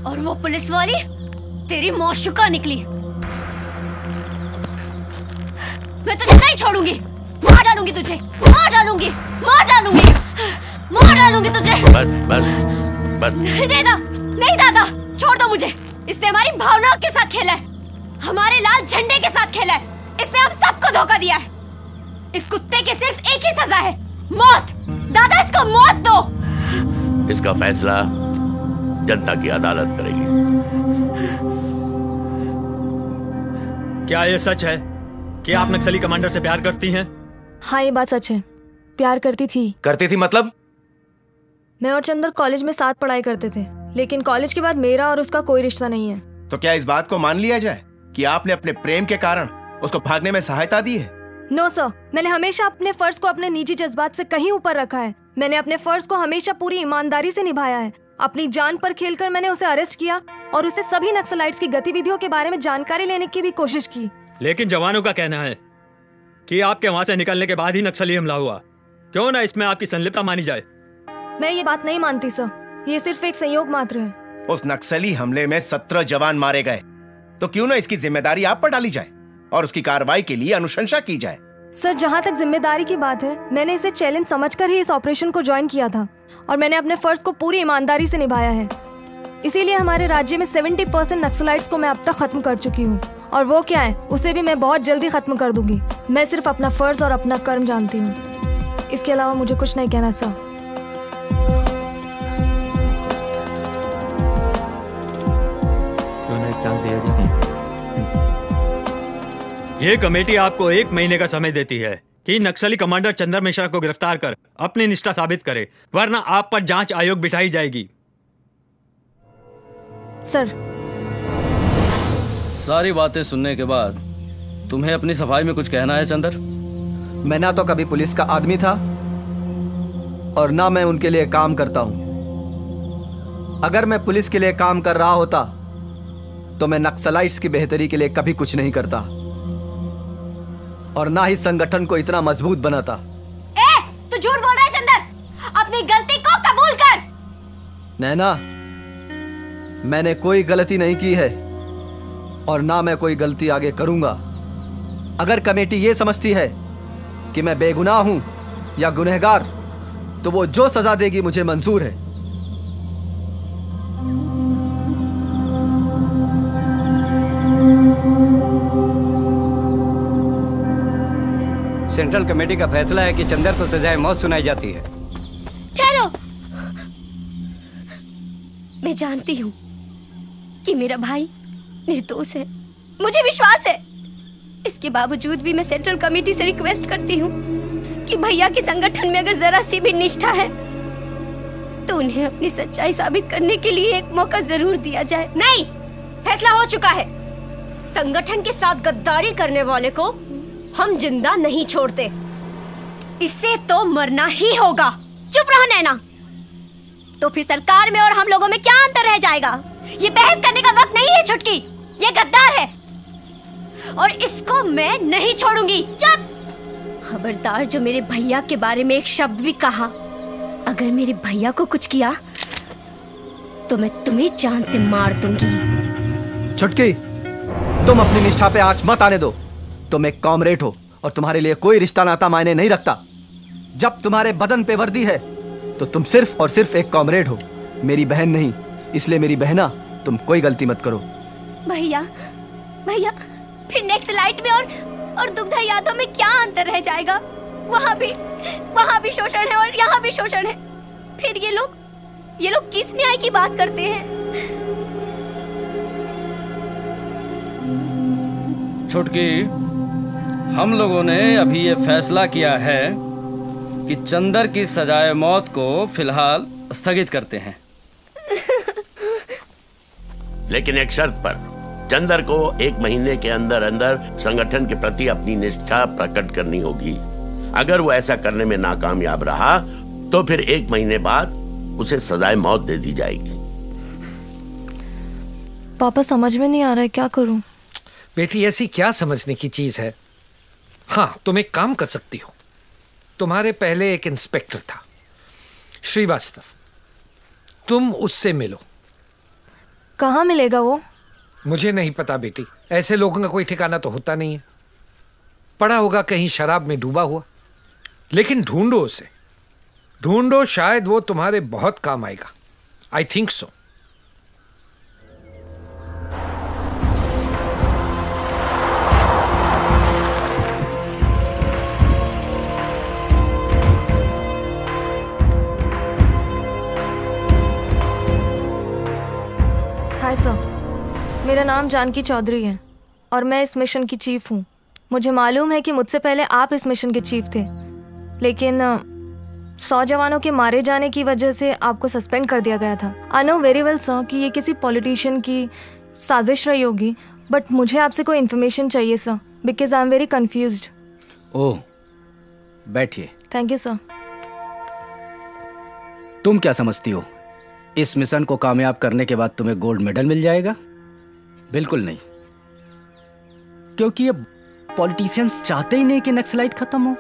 और वो पुलिस वाली तेरी मौशुका निकली। मैं तुझे नहीं छोड़ूंगी, मार डालूंगी तुझे, मार डालूंगी, मार डालूंगी, मार डालूंगी तुझे। बस बस बस। नहीं दादा, नहीं दादा, छोड़ दो मुझे। इसने हमारी भावनाओं के साथ खेला है, हमारे लाल झंडे के साथ खेला है। इसने हम सबको धोखा दिया है। इस कुत्ते की सिर्फ एक ही सजा है, मौत। दादा, इसको मौत दो। इसका फैसला जनता की अदालत करेगी। क्या ये सच है कि आप नक्सली कमांडर से प्यार करती हैं? हाँ, ये बात सच है। प्यार करती थी। करती थी मतलब? मैं और चंदर कॉलेज में साथ पढ़ाई करते थे, लेकिन कॉलेज के बाद मेरा और उसका कोई रिश्ता नहीं है। तो क्या इस बात को मान लिया जाए कि आपने अपने प्रेम के कारण उसको भागने में सहायता दी है? नो सर, मैंने हमेशा अपने फर्ज को अपने निजी जज्बात से कहीं ऊपर रखा है। मैंने अपने फर्ज को हमेशा पूरी ईमानदारी से निभाया है। अपनी जान पर खेलकर मैंने उसे अरेस्ट किया और उसे सभी नक्सलाइट्स की गतिविधियों के बारे में जानकारी लेने की भी कोशिश की। लेकिन जवानों का कहना है कि आपके वहां से निकलने के बाद ही नक्सली हमला हुआ। क्यों ना इसमें आपकी संलिप्तता मानी जाए? मैं ये बात नहीं मानती सर, ये सिर्फ एक संयोग मात्र है। उस नक्सली हमले में 17 जवान मारे गए, तो क्यों ना इसकी जिम्मेदारी आप पर डाली जाए और उसकी कार्रवाई के लिए अनुशंसा की जाए। सर, जहाँ तक जिम्मेदारी की बात है, मैंने इसे चैलेंज समझकर ही इस ऑपरेशन को ज्वाइन किया था और मैंने अपने फर्ज को पूरी ईमानदारी से निभाया है। इसीलिए हमारे राज्य में 70% नक्सलाइट्स को मैं अब तक खत्म कर चुकी हूँ, और वो क्या है उसे भी मैं बहुत जल्दी खत्म कर दूंगी। मैं सिर्फ अपना फर्ज और अपना कर्म जानती हूँ, इसके अलावा मुझे कुछ नहीं कहना सर। चांस दिया जाए। ये कमेटी आपको 1 महीने का समय देती है कि नक्सली कमांडर चंदर मिश्रा को गिरफ्तार कर अपनी निष्ठा साबित करे, वरना आप पर जांच आयोग बिठाई जाएगी। सर, सारी बातें सुनने के बाद तुम्हें अपनी सफाई में कुछ कहना है चंदर? मैं ना तो कभी पुलिस का आदमी था और ना मैं उनके लिए काम करता हूं। अगर मैं पुलिस के लिए काम कर रहा होता तो मैं नक्सलाइट्स की बेहतरी के लिए कभी कुछ नहीं करता और ना ही संगठन को इतना मजबूत बनाता। तू झूठ बोल रहा है चंदर, अपनी गलती को कबूल कर। नैना, मैंने कोई गलती नहीं की है और ना मैं कोई गलती आगे करूंगा। अगर कमेटी ये समझती है कि मैं बेगुनाह हूं या गुनहगार, तो वो जो सजा देगी मुझे मंजूर है। सेंट्रल कमेटी का फैसला है कि चंदर को सजाए मौत सुनाई जाती है। ठहरो, मैं जानती हूँ कि मेरा भाई निर्दोष है, मुझे विश्वास है। इसके बावजूद भी मैं सेंट्रल कमेटी से रिक्वेस्ट करती हूँ कि भैया के संगठन में अगर जरा सी भी निष्ठा है तो उन्हें अपनी सच्चाई साबित करने के लिए एक मौका जरूर दिया जाए। नहीं, फैसला हो चुका है। संगठन के साथ गद्दारी करने वाले को हम जिंदा नहीं छोड़ते, इससे तो मरना ही होगा। चुप रहो नैना, तो फिर सरकार में और हम लोगों में क्या अंतर रह जाएगा? ये बहस करने का वक्त नहीं है छुटकी, ये गद्दार है और इसको मैं नहीं छोड़ूंगी। चुप! खबरदार जो मेरे भैया के बारे में एक शब्द भी कहा, अगर मेरे भैया को कुछ किया तो मैं तुम्हें जान से मार दूंगी। छुटकी, तुम अपनी निष्ठा पे आंच मत आने दो। तुम एक कॉमरेड हो और तुम्हारे लिए कोई रिश्ता नाता मायने नहीं रखता। जब तुम्हारे बदन पे वर्दी है तो तुम सिर्फ और सिर्फ एक कॉमरेड हो, मेरी बहन नहीं। इसलिए मेरी बहना, तुम कोई गलती मत करो। भैया, भैया, फिर नेक्स्ट लाइट में और दुग्धा यादों में क्या अंतर रह जाएगा? वहाँ भी शोषण है और यहाँ भी शोषण है। फिर ये लोग किस न्याय की बात करते हैं? छुटकी, हम लोगों ने अभी ये फैसला किया है कि चंदर की सजाए मौत को फिलहाल स्थगित करते हैं। लेकिन एक शर्त पर, चंदर को 1 महीने के अंदर अंदर संगठन के प्रति अपनी निष्ठा प्रकट करनी होगी। अगर वो ऐसा करने में नाकामयाब रहा तो फिर 1 महीने बाद उसे सजाए मौत दे दी जाएगी। पापा, समझ में नहीं आ रहा है, क्या करूं? बेटी ऐसी क्या समझने की चीज है। हाँ, तुम एक काम कर सकती हो। तुम्हारे पहले एक इंस्पेक्टर था, श्रीवास्तव, तुम उससे मिलो। कहाँ मिलेगा वो? मुझे नहीं पता बेटी, ऐसे लोगों का कोई ठिकाना तो होता नहीं है। पड़ा होगा कहीं शराब में डूबा हुआ। लेकिन ढूंढो उसे, ढूंढो, शायद वो तुम्हारे बहुत काम आएगा। I think so. Hi sir, मेरा नाम जानकी चौधरी है और मैं इस मिशन की चीफ हूँ। मुझे मालूम है कि मुझसे पहले आप इस मिशन के चीफ थे, लेकिन 100 जवानों के मारे जाने की वजह से आपको सस्पेंड कर दिया गया था। I know very well sir कि ये किसी पॉलिटिशियन की साजिश रही होगी, बट मुझे आपसे कोई इन्फॉर्मेशन चाहिए sir, because I am very confused. Oh, बैठिए। Thank you sir. तुम क्या समझती हो इस मिशन को कामयाब करने के बाद तुम्हें गोल्ड मेडल मिल जाएगा? बिल्कुल नहीं, क्योंकि ये पॉलिटिशियंस चाहते ही नहीं कि नक्सलाइट खत्म हो।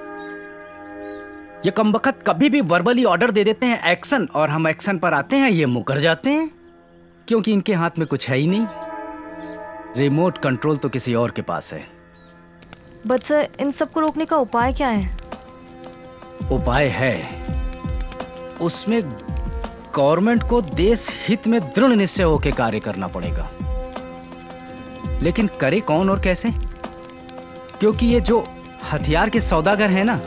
ये कमबख्त कभी भी वर्बली ऑर्डर दे देते हैं एक्शन, और हम एक्शन पर आते हैं ये मुकर जाते हैं, क्योंकि इनके हाथ में कुछ है ही नहीं। रिमोट कंट्रोल तो किसी और के पास है। बट सर, इन सबको रोकने का उपाय क्या है? उपाय है, उसमें गवर्नमेंट को देश हित में दृढ़ निश्चय होकर कार्य करना पड़ेगा। लेकिन करे कौन और कैसे? क्योंकि ये जो हथियार के सौदागर हैं ना,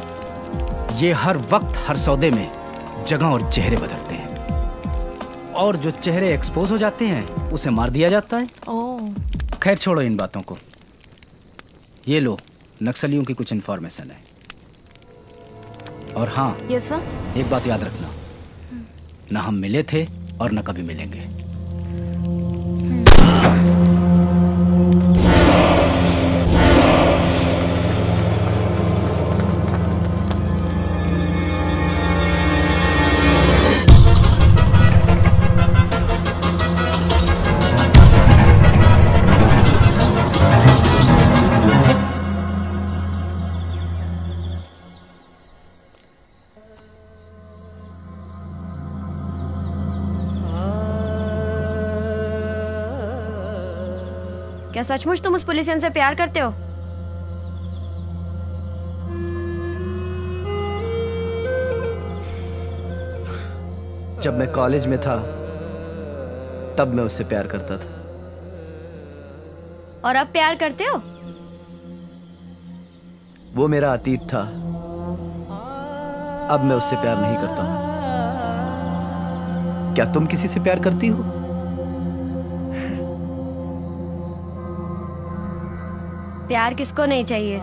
ये हर वक्त हर सौदे में जगह और चेहरे बदलते हैं, और जो चेहरे एक्सपोज हो जाते हैं उसे मार दिया जाता है। खैर छोड़ो इन बातों को। ये लो, नक्सलियों की कुछ इन्फॉर्मेशन है। और हाँ, यस सर, एक बात याद रखना, ना हम मिले थे और न कभी मिलेंगे। क्या सचमुच तुम उस पुलिसियन से प्यार करते हो? जब मैं कॉलेज में था तब मैं उससे प्यार करता था। और अब प्यार करते हो? वो मेरा अतीत था, अब मैं उससे प्यार नहीं करता हूं। क्या तुम किसी से प्यार करती हो? प्यार किसको नहीं चाहिए,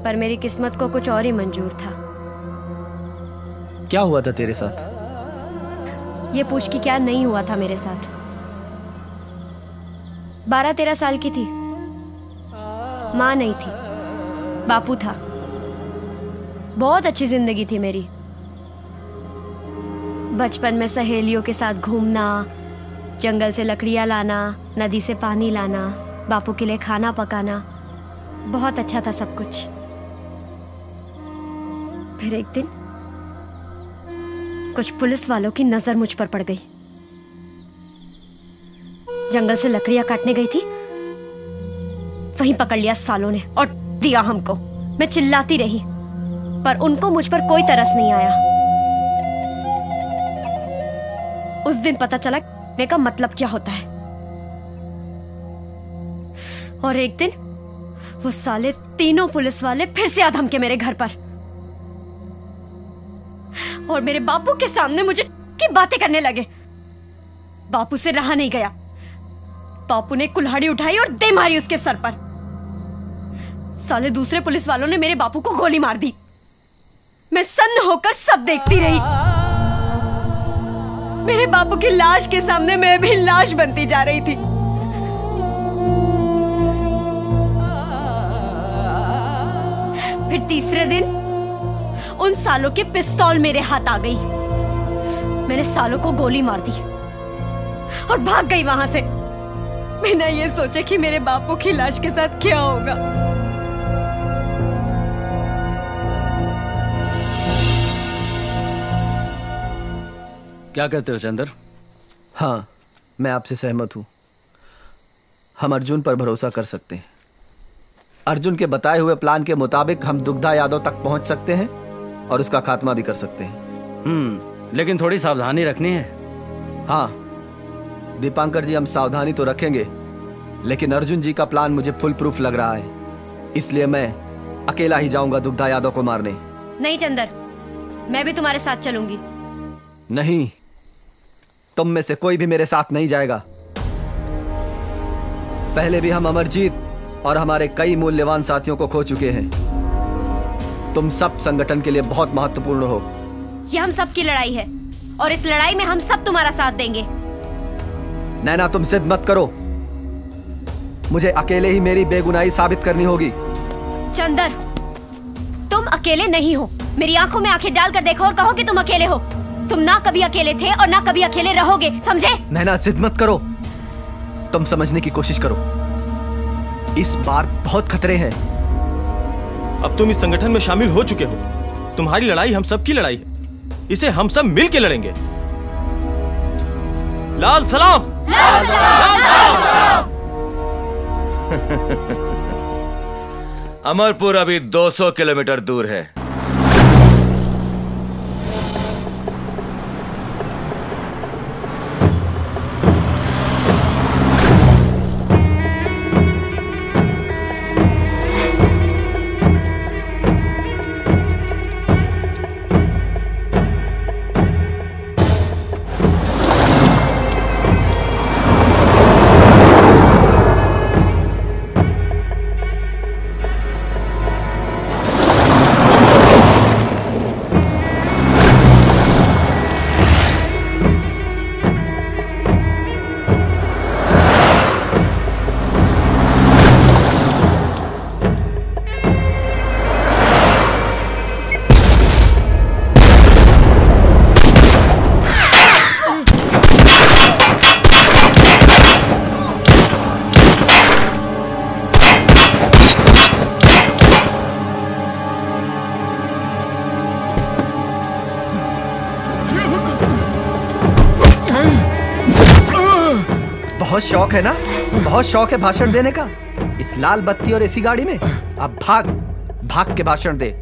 पर मेरी किस्मत को कुछ और ही मंजूर था। क्या हुआ था तेरे साथ? ये पूछ कि क्या नहीं हुआ था मेरे साथ। 12-13 साल की थी, माँ नहीं थी, बापू था। बहुत अच्छी जिंदगी थी मेरी। बचपन में सहेलियों के साथ घूमना, जंगल से लकड़ियां लाना, नदी से पानी लाना, बापू के लिए खाना पकाना, बहुत अच्छा था सब कुछ। फिर एक दिन कुछ पुलिस वालों की नजर मुझ पर पड़ गई। जंगल से लकड़ियां काटने गई थी, वहीं पकड़ लिया सालों ने और दिया हमको। मैं चिल्लाती रही, पर उनको मुझ पर कोई तरस नहीं आया। उस दिन पता चला कहने का मतलब क्या होता है। और एक दिन वो साले तीनों पुलिस वाले फिर से आ धमके मेरे घर पर, और मेरे बापू के सामने मुझे की बातें करने लगे। बापू से रहा नहीं गया, बापू ने कुल्हाड़ी उठाई और दे मारी उसके सर पर। साले दूसरे पुलिस वालों ने मेरे बापू को गोली मार दी। मैं सन्न होकर सब देखती रही। मेरे बापू की लाश के सामने मैं भी लाश बनती जा रही थी। फिर तीसरे दिन उन सालों की पिस्तौल मेरे हाथ आ गई। मैंने सालों को गोली मार दी और भाग गई वहां से। बिना ये सोचे कि मेरे बापू की लाश के साथ क्या होगा। क्या कहते हो चंदर? हाँ, मैं आपसे सहमत हूं। हम अर्जुन पर भरोसा कर सकते हैं। अर्जुन के बताए हुए प्लान के मुताबिक हम दुग्धा यादव तक पहुंच सकते हैं और उसका खात्मा भी कर सकते हैं। लेकिन थोड़ी सावधानी रखनी है। हाँ दीपांकर जी, हम सावधानी तो रखेंगे, लेकिन अर्जुन जी का प्लान मुझे फुल प्रूफ लग रहा है, इसलिए मैं अकेला ही जाऊंगा दुग्धा यादव को मारने। नहीं चंदर, मैं भी तुम्हारे साथ चलूंगी। नहीं, तुम में से कोई भी मेरे साथ नहीं जाएगा। पहले भी हम अमरजीत और हमारे कई मूल्यवान साथियों को खो चुके हैं। तुम सब संगठन के लिए बहुत महत्वपूर्ण हो। ये हम सब की लड़ाई है और इस लड़ाई में हम सब तुम्हारा साथ देंगे। नैना, तुम जिद मत करो, मुझे अकेले ही मेरी बेगुनाही साबित करनी होगी। चंदर, तुम अकेले नहीं हो। मेरी आंखों में आंखें डालकर देखो और कहो कि तुम अकेले हो। तुम ना कभी अकेले थे और ना कभी अकेले रहोगे, समझे? नैना, जिद मत करो, तुम समझने की कोशिश करो। इस बार बहुत खतरे हैं। अब तुम इस संगठन में शामिल हो चुके हो। तुम्हारी लड़ाई हम सब की लड़ाई है, इसे हम सब मिल के लड़ेंगे। लाल सलाम, लाल सलाम। अमरपुर अभी 200 किलोमीटर दूर है। बहुत शौक है ना, बहुत शौक है भाषण देने का इस लाल बत्ती और एसी गाड़ी में। अब भाग भाग के भाषण दे।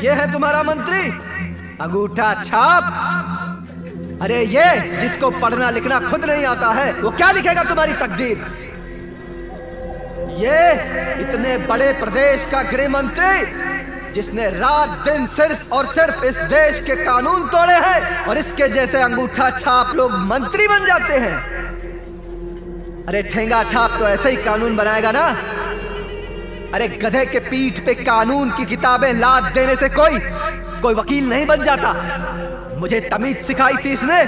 ये है तुम्हारा मंत्री अंगूठा छाप। अरे ये जिसको पढ़ना लिखना खुद नहीं आता है, वो क्या लिखेगा तुम्हारी तकदीर? ये इतने बड़े प्रदेश का गृह मंत्री जिसने रात दिन सिर्फ और सिर्फ इस देश के कानून तोड़े हैं, और इसके जैसे अंगूठा छाप लोग मंत्री बन जाते हैं। अरे ठेंगा छाप तो ऐसे ही कानून बनाएगा ना। अरे गधे के पीठ पे कानून की किताबें लाद देने से कोई वकील नहीं बन जाता। मुझे तमीज सिखाई थी इसने,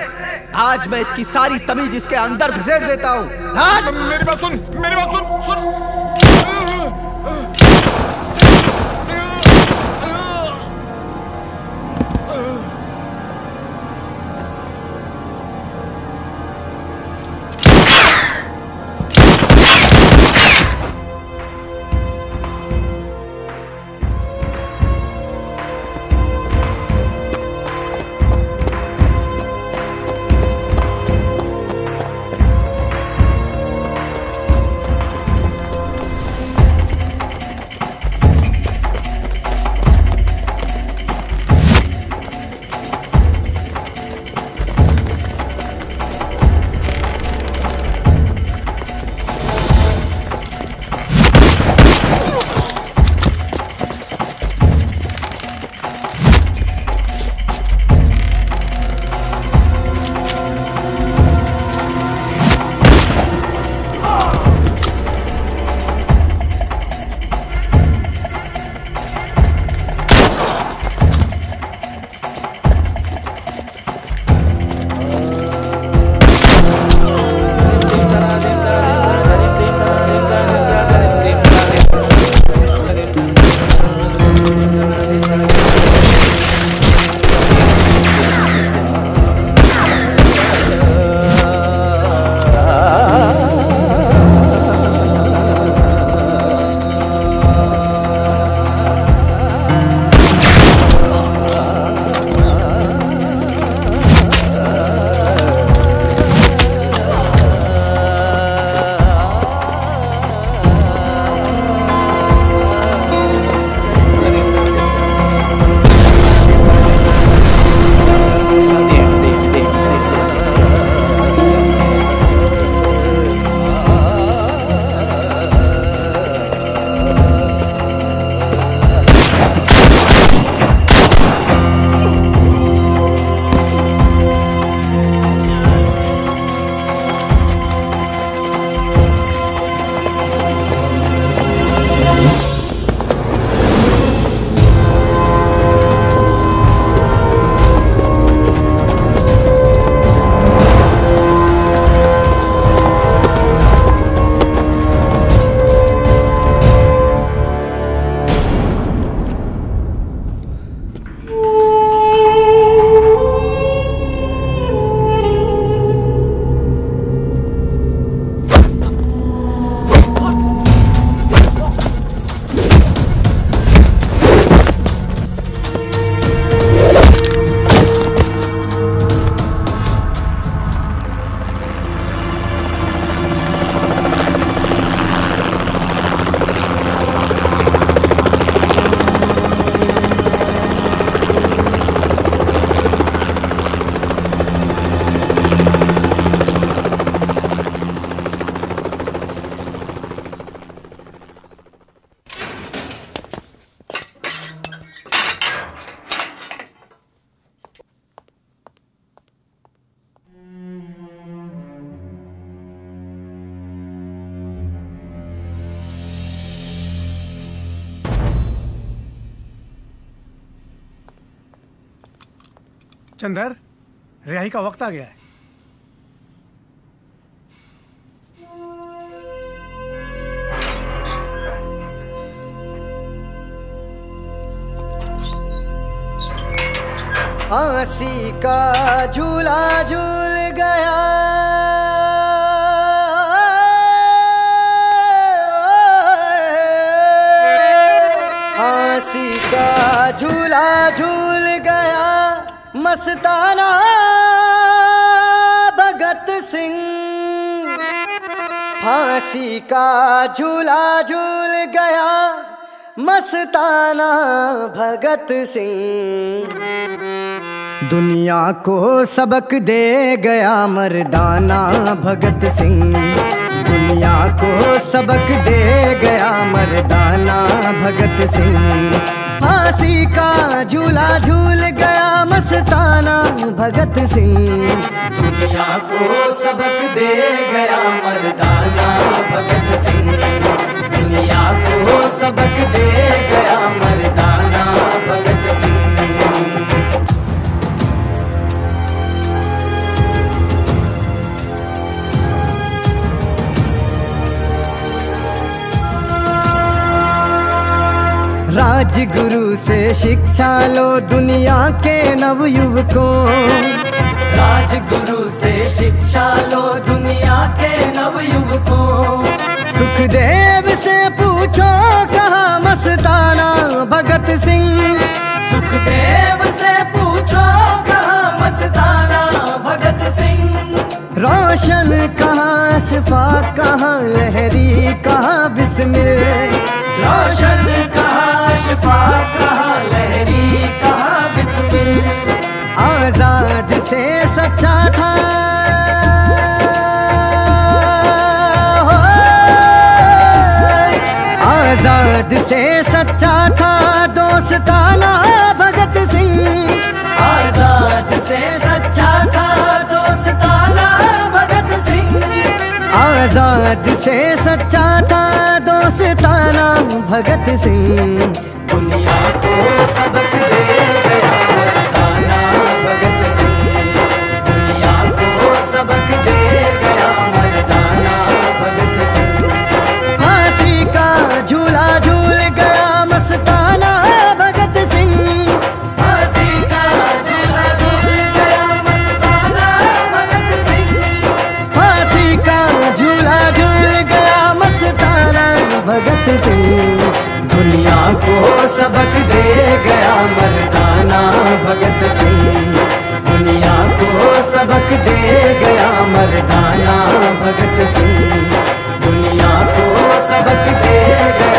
आज मैं इसकी सारी तमीज इसके अंदर घुसेड़ देता हूँ। मेरी बात सुन, मेरी बात सुन। चंदर, रिहाई का वक्त आ गया है। फांसी का झूला झूल गया, फांसी का झूला झूल गया मस्ताना भगत सिंह, फांसी का झूला झूल गया मस्ताना भगत सिंह। दुनिया को सबक दे गया मर्दाना भगत सिंह, दुनिया को सबक दे गया मर्दाना भगत सिंह। फांसी का झूला झूल गया मस्ताना भगत सिंह, दुनिया को सबक दे गया मर्दाना भगत सिंह, दुनिया को सबक दे गया मर्दाना भगत सिंह। राजगुरु से शिक्षा लो दुनिया के नवयुवकों, राजगुरु से शिक्षा लो दुनिया के नवयुवकों। सुखदेव से पूछो कहाँ मस्ताना भगत सिंह, सुखदेव से पूछो कहाँ मस्ताना भगत सिंह। रोशन कहाँ, अशफाक कहाँ, लहरी कहाँ बिस्मिल, रोशन कहाँ, अशफाक कहाँ, लहरी कहाँ बिस्मिल। आजाद से सच्चा था आजाद से सच्चा था दोस्ताना भगत सिंह, आजाद से सच्चा था दोस्ताना भगत सिंह, आजाद से सच्चा था दोस्ताना भगत सिंह। दुनिया को सबक दे गया मर्दाना भगत सिंह, दुनिया को सबक दे गया मर्दाना भगत सिंह। फांसी का झूला झूल गया मस्ताना भगत सिंह, फांसी का झूला झूल गया मस्ताना भगत सिंह, फांसी का झूला झूल गया मस्ताना भगत सिंह। दुनिया को सबक दे गया मर्दाना भगत सिंह, दुनिया को सबक दे गया मर्दाना भगत सिंह, दुनिया को सबक दे गया